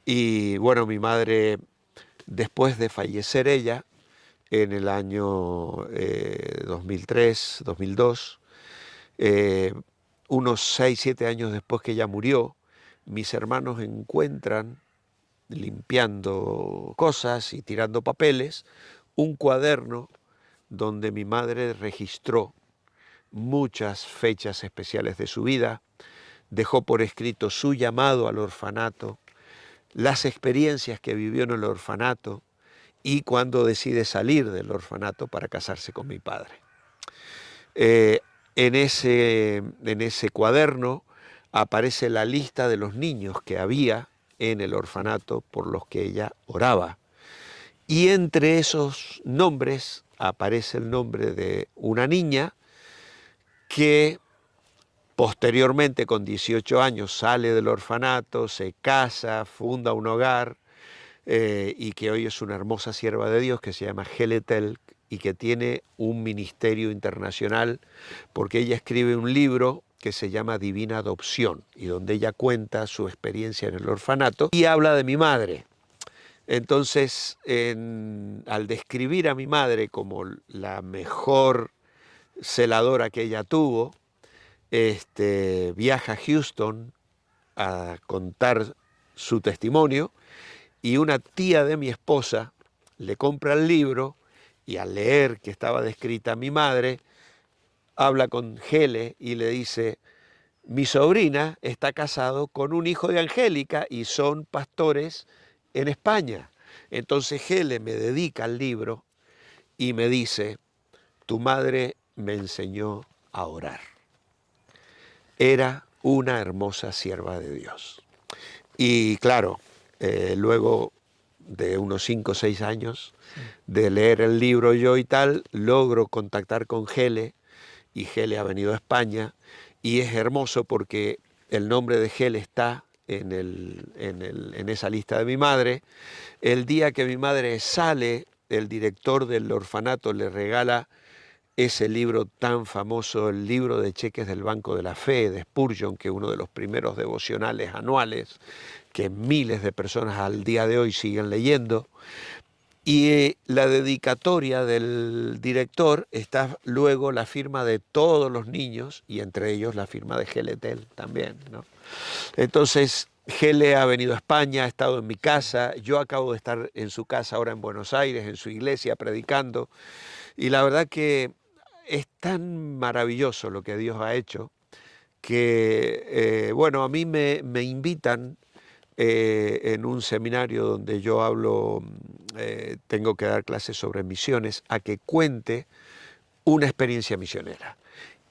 Y bueno, mi madre, después de fallecer ella, en el año 2003, 2002, unos 6, 7 años después que ella murió, mis hermanos encuentran, limpiando cosas y tirando papeles, un cuaderno donde mi madre registró muchas fechas especiales de su vida, dejó por escrito su llamado al orfanato, las experiencias que vivió en el orfanato y cuando decide salir del orfanato para casarse con mi padre. En ese cuaderno aparece la lista de los niños que había en el orfanato por los que ella oraba. Y entre esos nombres aparece el nombre de una niña que posteriormente, con 18 años, sale del orfanato, se casa, funda un hogar y que hoy es una hermosa sierva de Dios que se llama Hele Telk y que tiene un ministerio internacional porque ella escribe un libro que se llama Divina Adopción y donde ella cuenta su experiencia en el orfanato y habla de mi madre. Entonces, al describir a mi madre como la mejor celadora que ella tuvo, viaja a Houston a contar su testimonio y una tía de mi esposa le compra el libro y al leer que estaba descrita mi madre, habla con Hele y le dice, mi sobrina está casado con un hijo de Angélica y son pastores en España. Entonces Hele me dedica el libro y me dice, tu madre me enseñó a orar. Era una hermosa sierva de Dios. Y claro, luego de unos 5 o 6 años de leer el libro yo y tal, logro contactar con Hele y Hele ha venido a España y es hermoso porque el nombre de Hele está en esa lista de mi madre. El día que mi madre sale, el director del orfanato le regala ese libro tan famoso, el libro de cheques del Banco de la Fe de Spurgeon, que es uno de los primeros devocionales anuales que miles de personas al día de hoy siguen leyendo. Y la dedicatoria del director está luego la firma de todos los niños y entre ellos la firma de Hele Telk también, ¿no? Entonces, Hele ha venido a España, ha estado en mi casa, yo acabo de estar en su casa ahora en Buenos Aires, en su iglesia, predicando, y la verdad que es tan maravilloso lo que Dios ha hecho que, bueno, a mí me invitan en un seminario donde yo hablo, tengo que dar clases sobre misiones, a que cuente una experiencia misionera.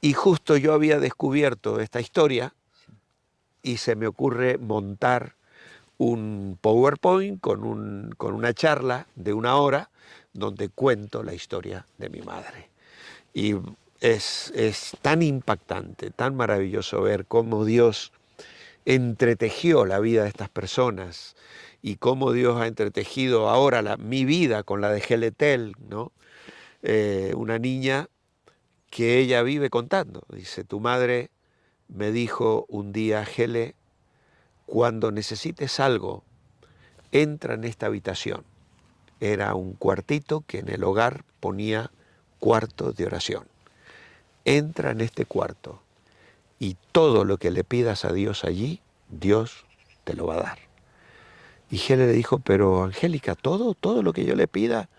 Y justo yo había descubierto esta historia y se me ocurre montar un PowerPoint con una charla de 1 hora donde cuento la historia de mi madre. Y es tan impactante, tan maravilloso ver cómo Dios entretejió la vida de estas personas y cómo Dios ha entretejido ahora mi vida con la de Hele Telk, ¿no? Una niña que ella vive contando. Dice, tu madre me dijo un día, Hele, cuando necesites algo, entra en esta habitación. Era un cuartito que en el hogar ponía cuarto de oración. Entra en este cuarto y todo lo que le pidas a Dios allí, Dios te lo va a dar. Y Helen le dijo, pero Angélica, todo lo que yo le pida.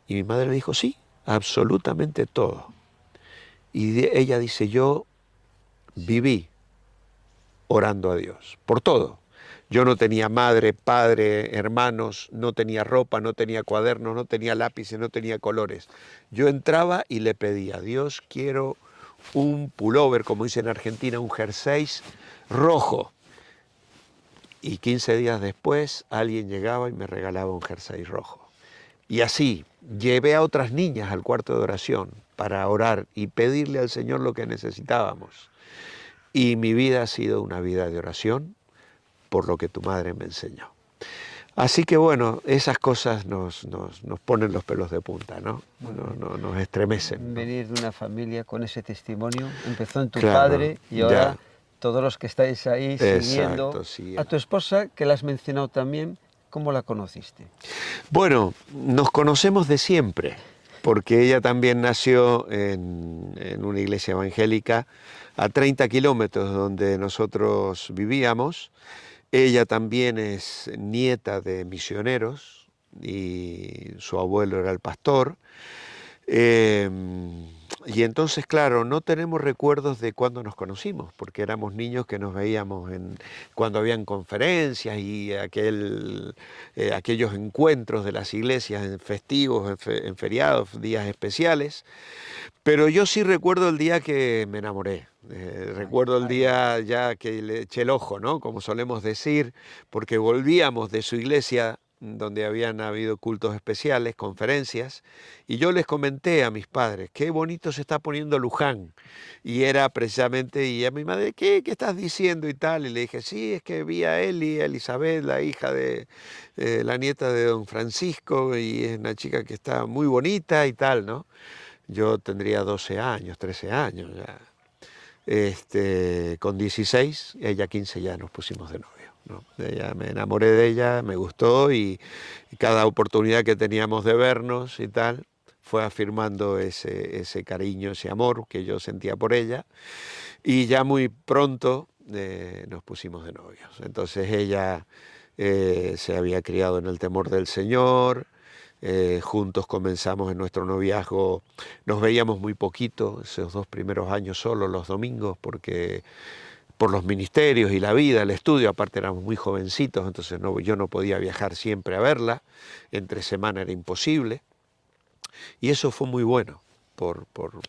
Y mi madre le dijo, sí, absolutamente todo. Y ella dice, yo viví orando a Dios, por todo. Yo no tenía madre, padre, hermanos, no tenía ropa, no tenía cuadernos, no tenía lápices, no tenía colores. Yo entraba y le pedía, Dios, quiero un pullover, como dice en Argentina, un jersey rojo. Y 15 días después alguien llegaba y me regalaba un jersey rojo. Y así, llevé a otras niñas al cuarto de oración para orar y pedirle al Señor lo que necesitábamos. Y mi vida ha sido una vida de oración, por lo que tu madre me enseñó. Así que bueno, esas cosas nos ponen los pelos de punta, ¿no? Nos estremecen, ¿no? Venir de una familia con ese testimonio, empezó en tu Claro, padre y ahora ya. todos los que estáis ahí siguiendo. Exacto, sí. A tu esposa, que la has mencionado también, ¿cómo la conociste? Bueno, nos conocemos de siempre, porque ella también nació en una iglesia evangélica a 30 kilómetros donde nosotros vivíamos. Ella también es nieta de misioneros y su abuelo era el pastor. Eh, y entonces, claro, no tenemos recuerdos de cuando nos conocimos, porque éramos niños que nos veíamos cuando habían conferencias y aquellos encuentros de las iglesias en festivos, en feriados, días especiales. Pero yo sí recuerdo el día que me enamoré. Recuerdo el día ya que le eché el ojo, ¿no? Como solemos decir, porque volvíamos de su iglesia donde habían habido cultos especiales, conferencias, y yo les comenté a mis padres, qué bonito se está poniendo Luján. Y era precisamente, y a mi madre, ¿qué estás diciendo y tal? Y le dije, sí, es que vi a Eli, a Elizabeth, la hija de la nieta de don Francisco, y es una chica que está muy bonita y tal, ¿no? Yo tendría 12 años, 13 años ya. Con 16, ella 15 ya nos pusimos de novio, ¿no? Me enamoré de ella, me gustó y cada oportunidad que teníamos de vernos y tal, fue afirmando ese cariño, ese amor que yo sentía por ella y ya muy pronto nos pusimos de novios. Entonces ella se había criado en el temor del Señor. Juntos comenzamos en nuestro noviazgo, nos veíamos muy poquito, esos 2 primeros años solo los domingos, porque por los ministerios y la vida, el estudio, aparte éramos muy jovencitos, entonces yo no podía viajar siempre a verla, entre semana era imposible, y eso fue muy bueno,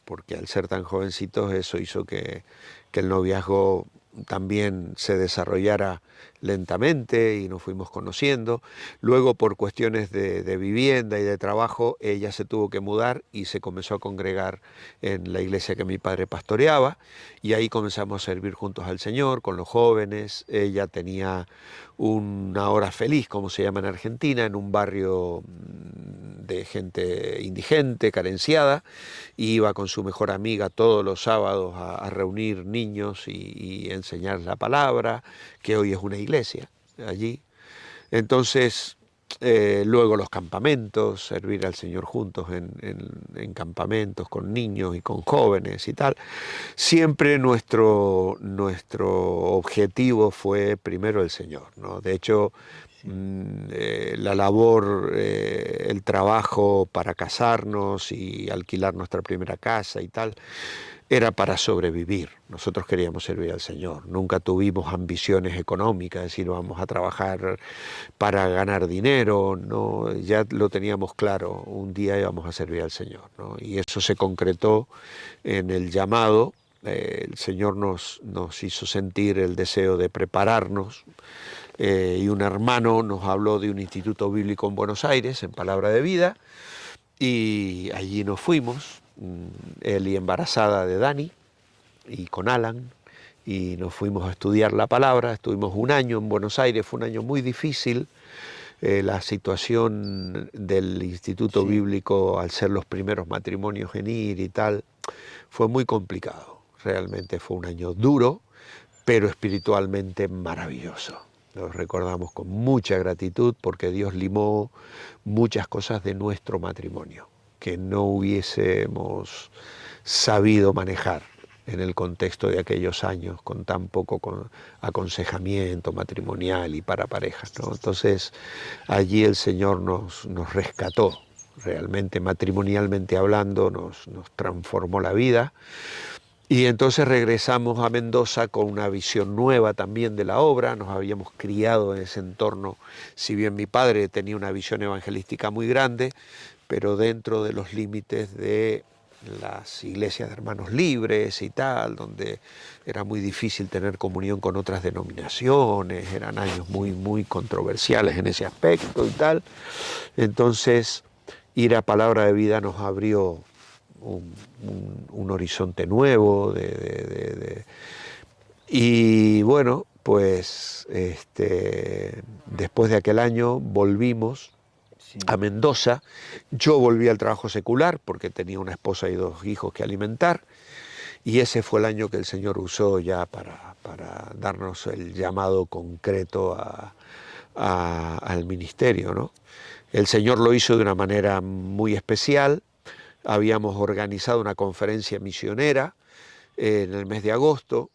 porque al ser tan jovencitos eso hizo que el noviazgo también se desarrollara lentamente y nos fuimos conociendo. Luego, por cuestiones de vivienda y de trabajo, ella se tuvo que mudar y se comenzó a congregar en la iglesia que mi padre pastoreaba, y ahí comenzamos a servir juntos al Señor, con los jóvenes. Ella tenía una hora feliz, como se llama en Argentina, en un barrio de gente indigente, carenciada, y iba con su mejor amiga todos los sábados a reunir niños y enseñar la palabra, que hoy es una iglesia allí. Entonces, luego los campamentos, servir al Señor juntos en campamentos con niños y con jóvenes y tal. Siempre nuestro objetivo fue primero el Señor, ¿no? De hecho, la labor, el trabajo para casarnos y alquilar nuestra primera casa y tal, era para sobrevivir. Nosotros queríamos servir al Señor. Nunca tuvimos ambiciones económicas, es decir, vamos a trabajar para ganar dinero, ¿no? Ya lo teníamos claro, un día íbamos a servir al Señor, ¿no? Y eso se concretó en el llamado. El Señor nos hizo sentir el deseo de prepararnos, y un hermano nos habló de un instituto bíblico en Buenos Aires, en Palabra de Vida, y allí nos fuimos, Eli embarazada de Dani y con Alan, y nos fuimos a estudiar la palabra. Estuvimos un año en Buenos Aires, fue un año muy difícil. La situación del Instituto Bíblico, al ser los primeros matrimonios en ir y tal, fue muy complicado. Realmente fue un año duro, pero espiritualmente maravilloso. Lo recordamos con mucha gratitud porque Dios limó muchas cosas de nuestro matrimonio que no hubiésemos sabido manejar. en el contexto de aquellos años, con tan poco aconsejamiento matrimonial y para parejas, ¿no? Entonces allí el Señor nos rescató, realmente matrimonialmente hablando, nos transformó la vida. Y entonces regresamos a Mendoza con una visión nueva también de la obra. Nos habíamos criado en ese entorno, si bien mi padre tenía una visión evangelística muy grande, pero dentro de los límites de las iglesias de hermanos libres y tal, donde era muy difícil tener comunión con otras denominaciones, eran años muy controversiales en ese aspecto y tal. Entonces, ir a Palabra de Vida nos abrió un horizonte nuevo y bueno, pues después de aquel año volvimos a Mendoza. Yo volví al trabajo secular porque tenía una esposa y 2 hijos que alimentar, y ese fue el año que el Señor usó ya para darnos el llamado concreto al ministerio, ¿no? El Señor lo hizo de una manera muy especial. Habíamos organizado una conferencia misionera en el mes de agosto,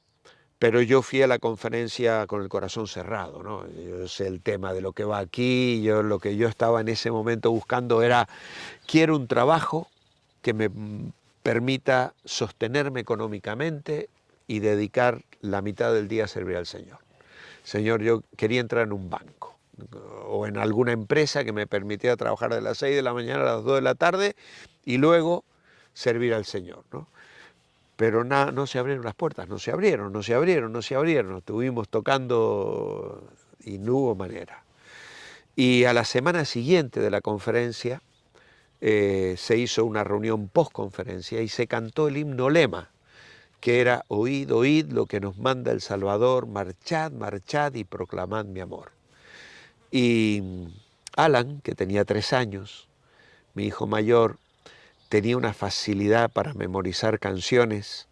pero yo fui a la conferencia con el corazón cerrado, ¿no? Yo sé el tema de lo que va aquí, lo que yo estaba en ese momento buscando era, quiero un trabajo que me permita sostenerme económicamente y dedicar la mitad del día a servir al Señor. Señor, yo quería entrar en un banco o en alguna empresa que me permitiera trabajar de las 6 de la mañana a las 2 de la tarde y luego servir al Señor, ¿no? Pero no se abrieron las puertas, no se abrieron. Estuvimos tocando y no hubo manera. Y a la semana siguiente de la conferencia se hizo una reunión post-conferencia y se cantó el himno lema, que era: oíd, oíd lo que nos manda el Salvador, marchad, marchad y proclamad mi amor. Y Alan, que tenía 3 años, mi hijo mayor, tenía una facilidad para memorizar canciones,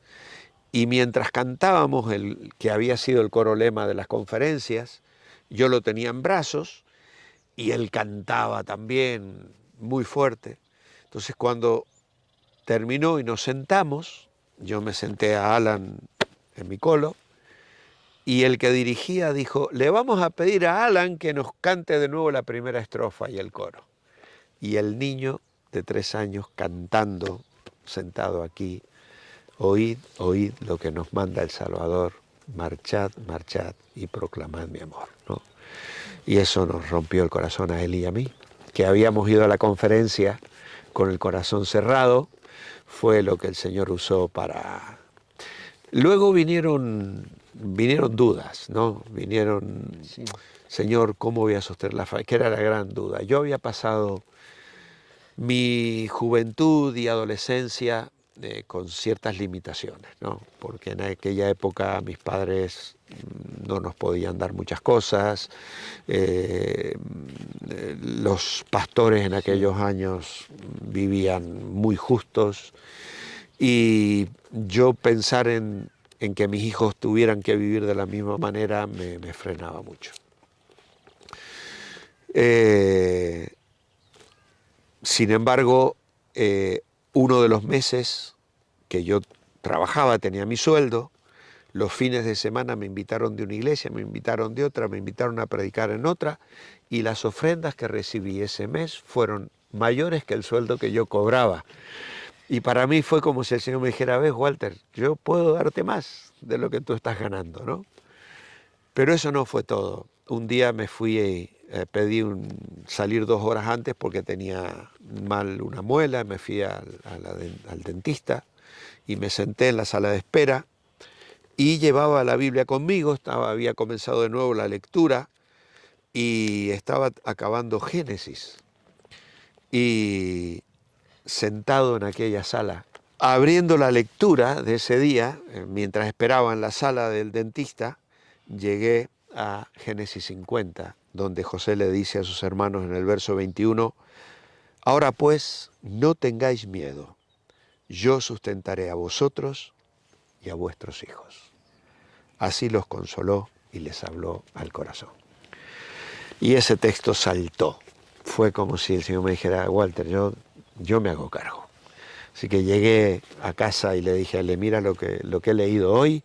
y mientras cantábamos el que había sido el coro lema de las conferencias, yo lo tenía en brazos y él cantaba también muy fuerte. Entonces cuando terminó y nos sentamos, yo me senté a Alan en mi colo, y el que dirigía dijo: le vamos a pedir a Alan que nos cante de nuevo la primera estrofa y el coro. Y el niño de 3 años cantando, sentado aquí: oíd, oíd lo que nos manda el Salvador, marchad, marchad y proclamad mi amor, ¿no? Y eso nos rompió el corazón a él y a mí, que habíamos ido a la conferencia con el corazón cerrado. Fue lo que el Señor usó para... Luego vinieron dudas, ¿no? Sí. Señor, ¿cómo voy a sostener la familia? Que era la gran duda. Yo había pasado mi juventud y adolescencia con ciertas limitaciones, ¿no? Porque en aquella época mis padres no nos podían dar muchas cosas, los pastores en aquellos años vivían muy justos, y yo pensar en que mis hijos tuvieran que vivir de la misma manera me frenaba mucho. Sin embargo, uno de los meses que yo trabajaba, tenía mi sueldo, los fines de semana me invitaron de una iglesia, me invitaron de otra, me invitaron a predicar en otra, y las ofrendas que recibí ese mes fueron mayores que el sueldo que yo cobraba. Y para mí fue como si el Señor me dijera: ves, Walter, yo puedo darte más de lo que tú estás ganando, ¿no? Pero eso no fue todo. Un día me fui, pedí salir 2 horas antes porque tenía mal una muela, me fui al dentista y me senté en la sala de espera y llevaba la Biblia conmigo, había comenzado de nuevo la lectura y estaba acabando Génesis. Y sentado en aquella sala, abriendo la lectura de ese día, mientras esperaba en la sala del dentista, llegué a Génesis 50, donde José le dice a sus hermanos en el verso 21: ahora pues, no tengáis miedo, yo sustentaré a vosotros y a vuestros hijos. Así los consoló y les habló al corazón. Y ese texto saltó. Fue como si el Señor me dijera: Walter, yo me hago cargo. Así que llegué a casa y le dije a él, mira lo que he leído hoy,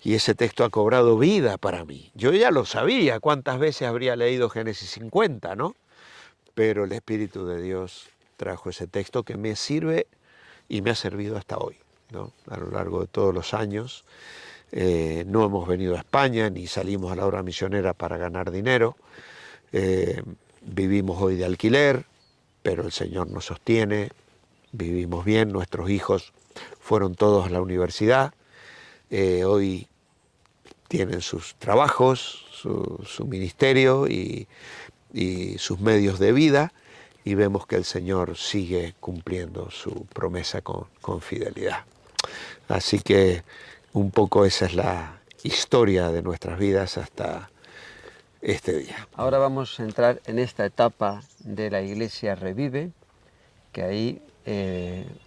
y ese texto ha cobrado vida para mí. Yo ya lo sabía, cuántas veces habría leído Génesis 50, ¿no? Pero el Espíritu de Dios trajo ese texto que me sirve y me ha servido hasta hoy, ¿no? A lo largo de todos los años. No hemos venido a España ni salimos a la obra misionera para ganar dinero. Vivimos hoy de alquiler, pero el Señor nos sostiene, vivimos bien, nuestros hijos fueron todos a la universidad, hoy tienen sus trabajos, su ministerio y sus medios de vida, y vemos que el Señor sigue cumpliendo su promesa con fidelidad. Así que un poco esa es la historia de nuestras vidas hasta este día. Ahora vamos a entrar en esta etapa de la Iglesia Revive, que ahí,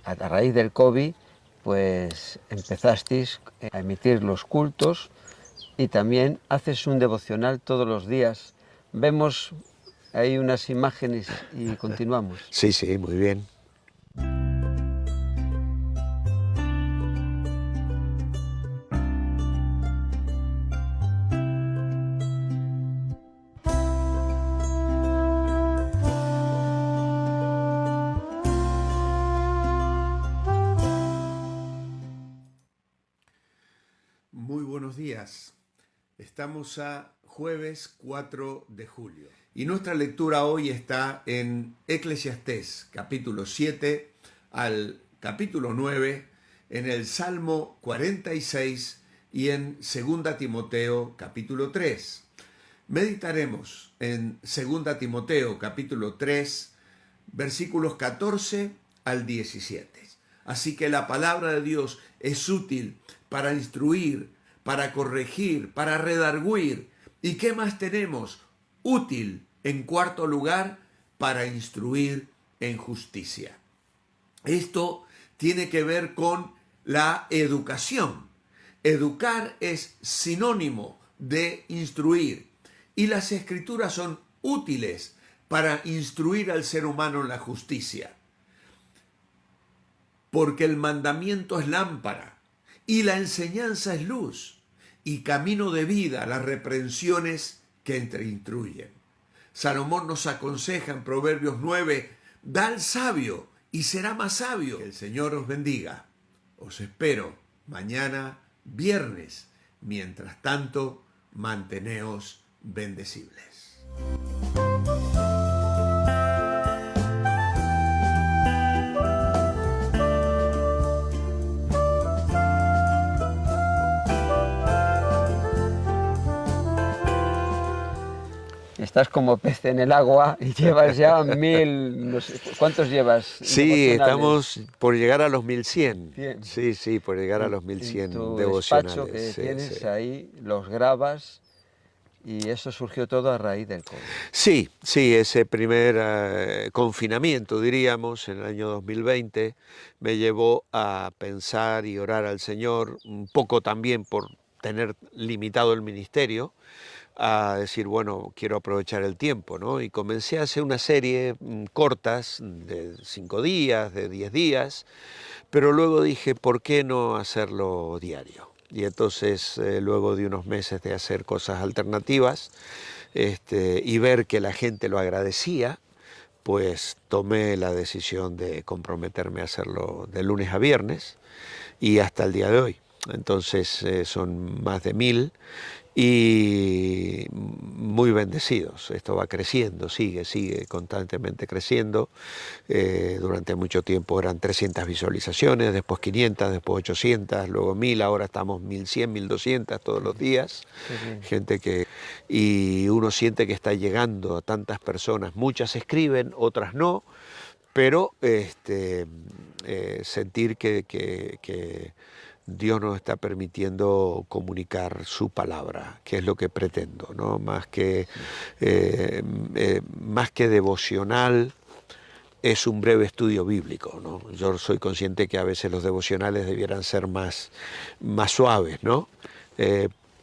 a raíz del COVID, pues empezasteis a emitir los cultos y también haces un devocional todos los días. Vemos ahí unas imágenes y continuamos. Sí, sí, muy bien. Muy buenos días. Estamos a jueves 4 de julio y nuestra lectura hoy está en Eclesiastés capítulo 7 al capítulo 9, en el Salmo 46 y en 2 Timoteo capítulo 3. Meditaremos en 2 Timoteo capítulo 3, versículos 14 al 17. Así que la palabra de Dios es útil para instruir, para corregir, para redarguir. ¿Y qué más tenemos? Útil, en cuarto lugar, para instruir en justicia. Esto tiene que ver con la educación. Educar es sinónimo de instruir, y las escrituras son útiles para instruir al ser humano en la justicia. Porque el mandamiento es lámpara y la enseñanza es luz y camino de vida, las reprensiones que instruyen. Salomón nos aconseja en Proverbios 9, da al sabio y será más sabio. Que el Señor os bendiga. Os espero mañana viernes. Mientras tanto, manteneos bendecibles. Estás como pez en el agua y llevas ya 1000, no sé, ¿cuántos llevas? Sí, estamos por llegar a los 1100. 100. Sí, sí, por llegar a los 1100 En tu devocionales. despacho que Sí, tienes sí. ahí, los grabas, y eso surgió todo a raíz del COVID. Sí, sí, ese primer confinamiento, diríamos, en el año 2020, me llevó a pensar y orar al Señor, un poco también por tener limitado el ministerio, a decir, bueno, quiero aprovechar el tiempo, ¿no? Y comencé a hacer una serie cortas de 5 días, de 10 días, pero luego dije, ¿por qué no hacerlo diario? Y entonces, luego de unos meses de hacer cosas alternativas y ver que la gente lo agradecía, pues tomé la decisión de comprometerme a hacerlo de lunes a viernes y hasta el día de hoy. Entonces son más de 1000 y muy bendecidos. Esto va creciendo, sigue constantemente creciendo. Durante mucho tiempo eran 300 visualizaciones, después 500, después 800, luego 1000, ahora estamos 1100, 1200 todos los días. Gente que... Y uno siente que está llegando a tantas personas, muchas escriben, otras no, pero sentir que Dios nos está permitiendo comunicar su palabra, que es lo que pretendo, ¿no? Más que devocional, es un breve estudio bíblico, ¿no? Yo soy consciente que a veces los devocionales debieran ser más suaves, ¿no?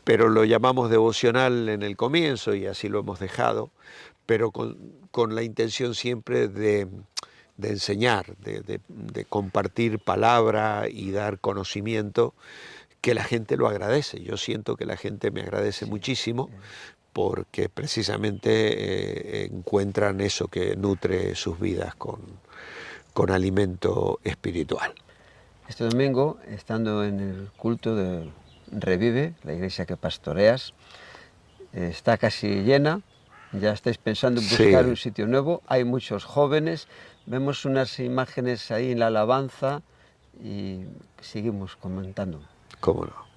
Pero lo llamamos devocional en el comienzo y así lo hemos dejado, pero con la intención siempre de de enseñar, de compartir palabra y dar conocimiento, que la gente lo agradece. Yo siento que la gente me agradece muchísimo porque precisamente encuentran eso que nutre sus vidas con alimento espiritual. Este domingo, estando en el culto de Revive, la iglesia que pastoreas, está casi llena, ya estáis pensando en buscar un sitio nuevo, hay muchos jóvenes, vemos unas imágenes ahí en la alabanza y seguimos comentando. ¿Cómo no?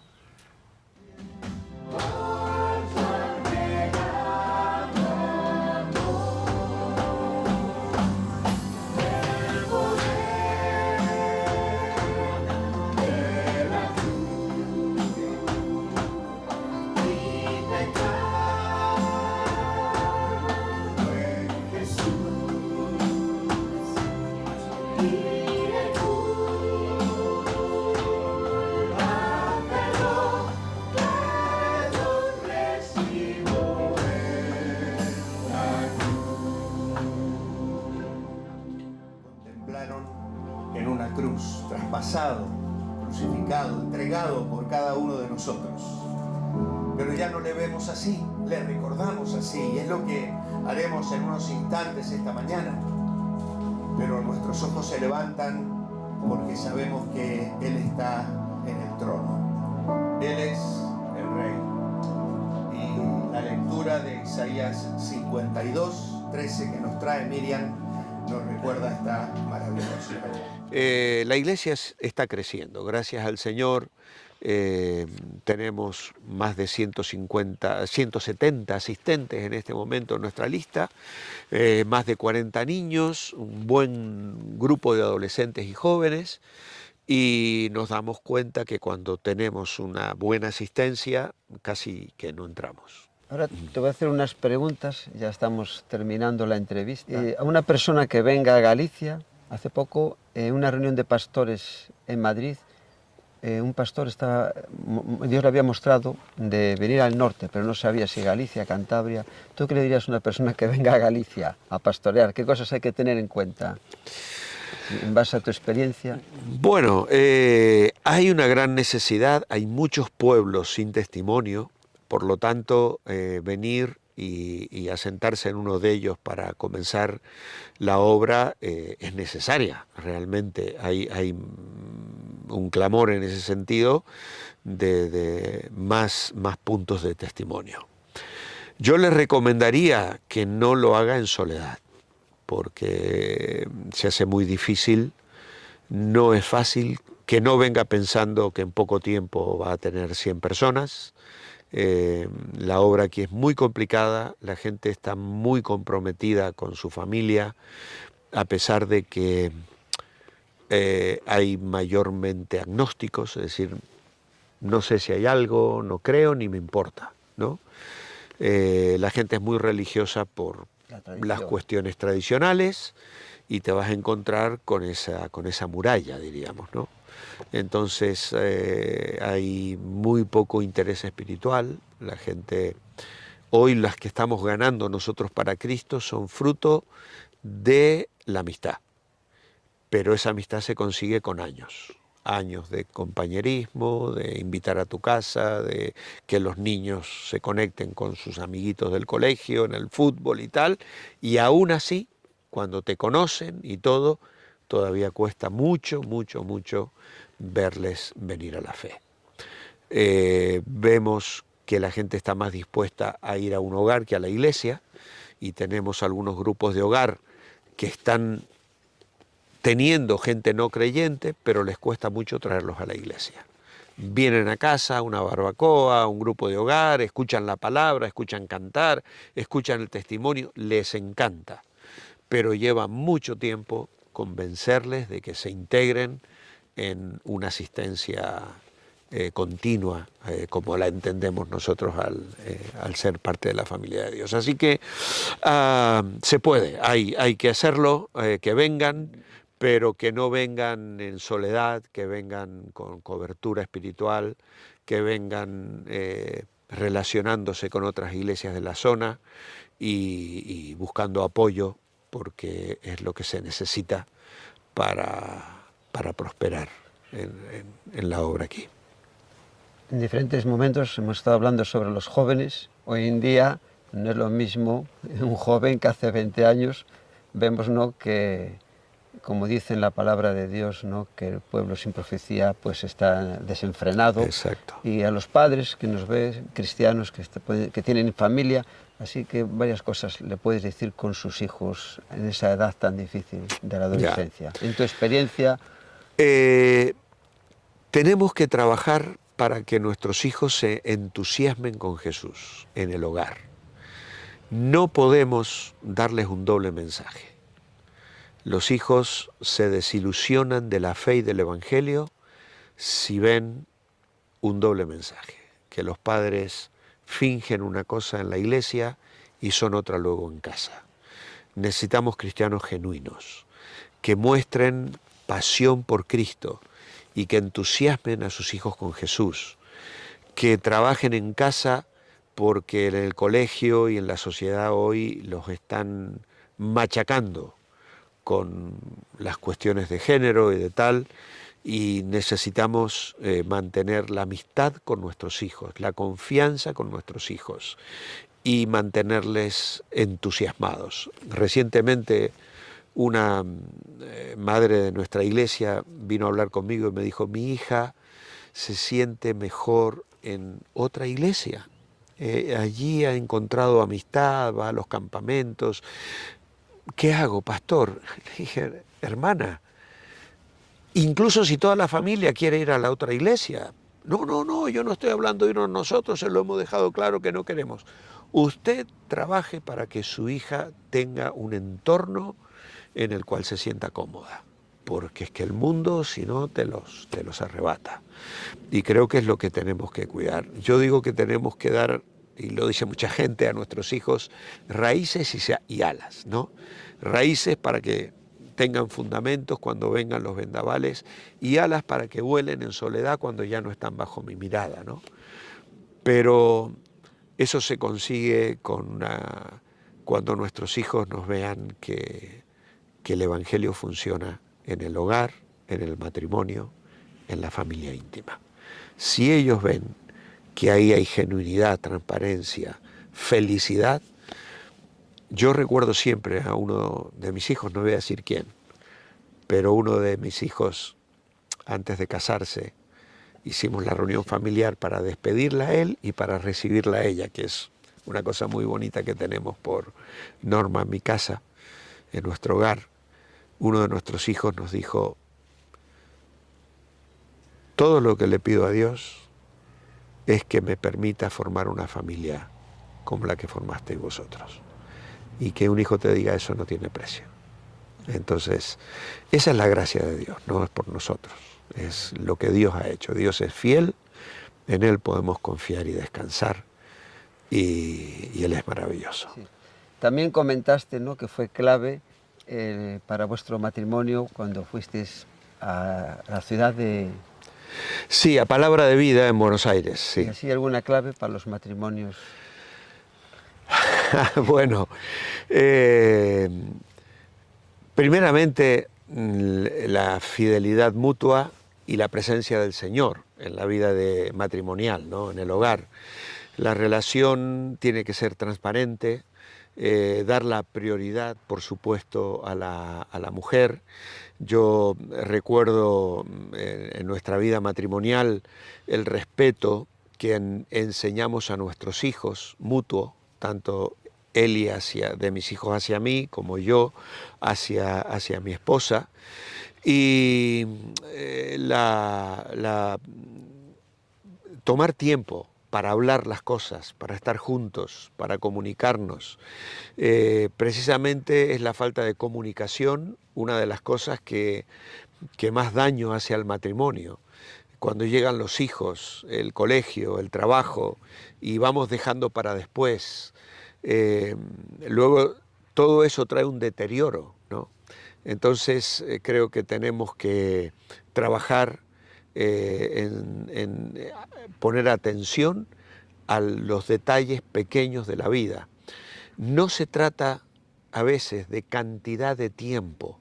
En una cruz, traspasado, crucificado, entregado por cada uno de nosotros. Pero ya no le vemos así, le recordamos así, y es lo que haremos en unos instantes esta mañana. Pero nuestros ojos se levantan porque sabemos que Él está en el trono. Él es el Rey. Y la lectura de Isaías 52, 13 que nos trae Miriam nos recuerda esta maravillosa. La iglesia está creciendo, gracias al Señor. Tenemos más de 170 asistentes en este momento en nuestra lista, más de 40 niños, un buen grupo de adolescentes y jóvenes, y nos damos cuenta que cuando tenemos una buena asistencia, casi que no entramos. Ahora te voy a hacer unas preguntas, ya estamos terminando la entrevista. A una persona que venga a Galicia, hace poco, en una reunión de pastores en Madrid, un pastor Dios le había mostrado de venir al norte, pero no sabía si Galicia, Cantabria. ¿Tú qué le dirías a una persona que venga a Galicia a pastorear? ¿Qué cosas hay que tener en cuenta en base a tu experiencia? Bueno, hay una gran necesidad, hay muchos pueblos sin testimonio, por lo tanto, venir y asentarse en uno de ellos para comenzar la obra es necesaria, realmente. Hay un clamor en ese sentido de más puntos de testimonio. Yo les recomendaría que no lo haga en soledad, porque se hace muy difícil, no es fácil, que no venga pensando que en poco tiempo va a tener 100 personas. La obra aquí es muy complicada, la gente está muy comprometida con su familia, a pesar de que hay mayormente agnósticos, es decir, no sé si hay algo, no creo ni me importa, ¿no? La gente es muy religiosa por las cuestiones tradicionales y te vas a encontrar con esa muralla, diríamos, ¿no? Entonces hay muy poco interés espiritual. La gente, hoy las que estamos ganando nosotros para Cristo son fruto de la amistad, pero esa amistad se consigue con años de compañerismo, de invitar a tu casa, de que los niños se conecten con sus amiguitos del colegio, en el fútbol y tal, y aún así, cuando te conocen y todo, todavía cuesta mucho verles venir a la fe. Vemos que la gente está más dispuesta a ir a un hogar que a la iglesia, y tenemos algunos grupos de hogar que están teniendo gente no creyente, pero les cuesta mucho traerlos a la iglesia. Vienen a casa, una barbacoa, un grupo de hogar, escuchan la palabra, escuchan cantar, escuchan el testimonio, les encanta, pero lleva mucho tiempo convencerles de que se integren en una asistencia continua, como la entendemos nosotros al ser parte de la familia de Dios. Así que se puede, hay que hacerlo, que vengan, pero que no vengan en soledad, que vengan con cobertura espiritual, que vengan relacionándose con otras iglesias de la zona y buscando apoyo porque es lo que se necesita para prosperar en la obra aquí. En diferentes momentos hemos estado hablando sobre los jóvenes. Hoy en día no es lo mismo un joven que hace 20 años. Vemos, ¿no?, que, como dice en la palabra de Dios, ¿no?, que el pueblo sin profecía pues está desenfrenado. Exacto. Y a los padres que nos ven, cristianos que tienen familia, así que varias cosas le puedes decir con sus hijos en esa edad tan difícil de la adolescencia. En tu experiencia... Tenemos que trabajar para que nuestros hijos se entusiasmen con Jesús en el hogar. No podemos darles un doble mensaje. Los hijos se desilusionan de la fe y del Evangelio si ven un doble mensaje, que los padres fingen una cosa en la iglesia y son otra luego en casa. Necesitamos cristianos genuinos, que muestren pasión por Cristo y que entusiasmen a sus hijos con Jesús, que trabajen en casa porque en el colegio y en la sociedad hoy los están machacando con las cuestiones de género y de tal, y necesitamos mantener la amistad con nuestros hijos, la confianza con nuestros hijos y mantenerles entusiasmados. Recientemente una madre de nuestra iglesia vino a hablar conmigo y me dijo: mi hija se siente mejor en otra iglesia. Allí ha encontrado amistad, va a los campamentos. ¿Qué hago, pastor? Le dije: hermana, incluso si toda la familia quiere ir a la otra iglesia. No, yo no estoy hablando de irnos nosotros, se lo hemos dejado claro que no queremos. Usted trabaje para que su hija tenga un entorno en el cual se sienta cómoda, porque es que el mundo, si no, te los arrebata. Y creo que es lo que tenemos que cuidar. Yo digo que tenemos que dar, y lo dice mucha gente, a nuestros hijos raíces y alas, ¿no? Raíces para que tengan fundamentos cuando vengan los vendavales y alas para que vuelen en soledad cuando ya no están bajo mi mirada, ¿no? Pero eso se consigue cuando nuestros hijos nos vean que el Evangelio funciona en el hogar, en el matrimonio, en la familia íntima. Si ellos ven que ahí hay genuinidad, transparencia, felicidad, yo recuerdo siempre a uno de mis hijos, no voy a decir quién, pero uno de mis hijos, antes de casarse, hicimos la reunión familiar para despedirla a él y para recibirla a ella, que es una cosa muy bonita que tenemos por norma en mi casa, en nuestro hogar. Uno de nuestros hijos nos dijo: todo lo que le pido a Dios es que me permita formar una familia como la que formasteis vosotros. Y que un hijo te diga eso no tiene precio. Entonces, esa es la gracia de Dios, no es por nosotros, es lo que Dios ha hecho. Dios es fiel, en Él podemos confiar y descansar, y Él es maravilloso. Sí. También comentaste, ¿no?, que fue clave para vuestro matrimonio cuando fuisteis a la ciudad de... Sí, a Palabra de Vida en Buenos Aires, sí. ¿Y así alguna clave para los matrimonios? Bueno, primeramente la fidelidad mutua y la presencia del Señor en la vida matrimonial, ¿no?, en el hogar. La relación tiene que ser transparente, dar la prioridad, por supuesto, a la mujer. Yo recuerdo en nuestra vida matrimonial el respeto que enseñamos a nuestros hijos, mutuo, tanto él de mis hijos hacia mí, como yo hacia mi esposa. Y tomar tiempo para hablar las cosas, para estar juntos, para comunicarnos. Precisamente es la falta de comunicación una de las cosas que más daño hace al matrimonio. Cuando llegan los hijos, el colegio, el trabajo, y vamos dejando para después, luego todo eso trae un deterioro, ¿no? Entonces creo que tenemos que trabajar en poner atención a los detalles pequeños de la vida. No se trata a veces de cantidad de tiempo,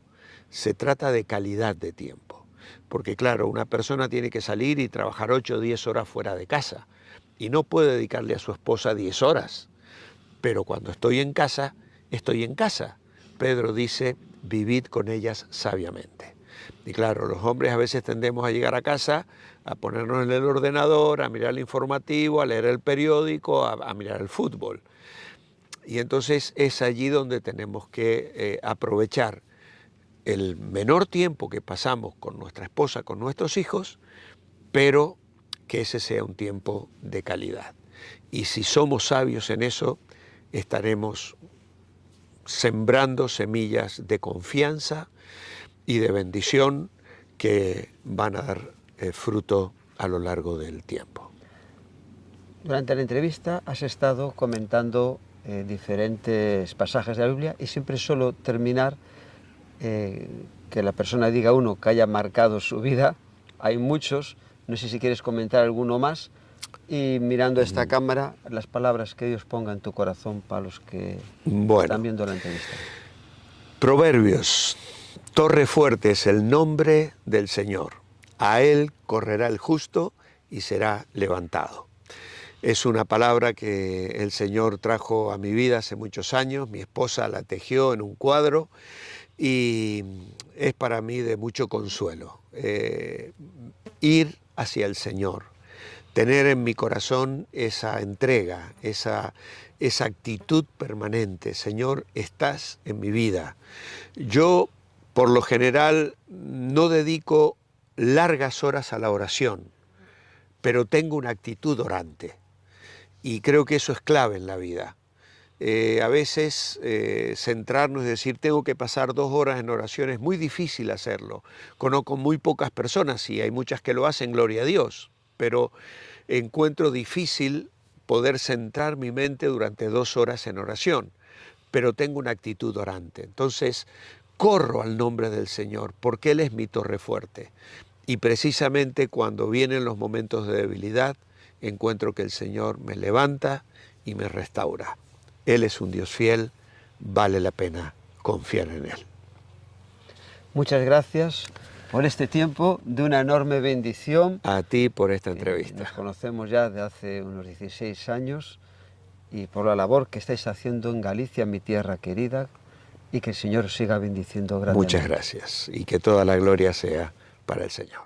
se trata de calidad de tiempo. Porque claro, una persona tiene que salir y trabajar 8 o 10 horas fuera de casa y no puede dedicarle a su esposa 10 horas. Pero cuando estoy en casa, estoy en casa. Pedro dice, vivid con ellas sabiamente. Y claro, los hombres a veces tendemos a llegar a casa, a ponernos en el ordenador, a mirar el informativo, a leer el periódico, a mirar el fútbol. Y entonces es allí donde tenemos que aprovechar el menor tiempo que pasamos con nuestra esposa, con nuestros hijos, pero que ese sea un tiempo de calidad. Y si somos sabios en eso, estaremos sembrando semillas de confianza y de bendición que van a dar fruto a lo largo del tiempo. Durante la entrevista has estado comentando diferentes pasajes de la Biblia y siempre suelo terminar que la persona diga uno que haya marcado su vida. Hay muchos, no sé si quieres comentar alguno más, y mirando esta cámara, las palabras que Dios ponga en tu corazón para los que están viendo la entrevista. Proverbios, torre fuerte es el nombre del Señor, a él correrá el justo y será levantado. Es una palabra que el Señor trajo a mi vida hace muchos años, mi esposa la tejió en un cuadro y es para mí de mucho consuelo. Ir hacia el Señor, tener en mi corazón esa entrega, esa actitud permanente. Señor, estás en mi vida. Yo, por lo general, no dedico largas horas a la oración, pero tengo una actitud orante. Y creo que eso es clave en la vida. A veces centrarnos y decir, tengo que pasar 2 horas en oración, es muy difícil hacerlo. Conozco muy pocas personas y hay muchas que lo hacen, gloria a Dios, pero encuentro difícil poder centrar mi mente durante 2 horas en oración, pero tengo una actitud orante. Entonces, corro al nombre del Señor, porque Él es mi torre fuerte. Y precisamente cuando vienen los momentos de debilidad, encuentro que el Señor me levanta y me restaura. Él es un Dios fiel, vale la pena confiar en Él. Muchas gracias por este tiempo, de una enorme bendición. A ti por esta entrevista. Nos conocemos ya de hace unos 16 años y por la labor que estáis haciendo en Galicia, mi tierra querida, y que el Señor siga bendiciendo grandemente. Muchas gracias y que toda la gloria sea para el Señor.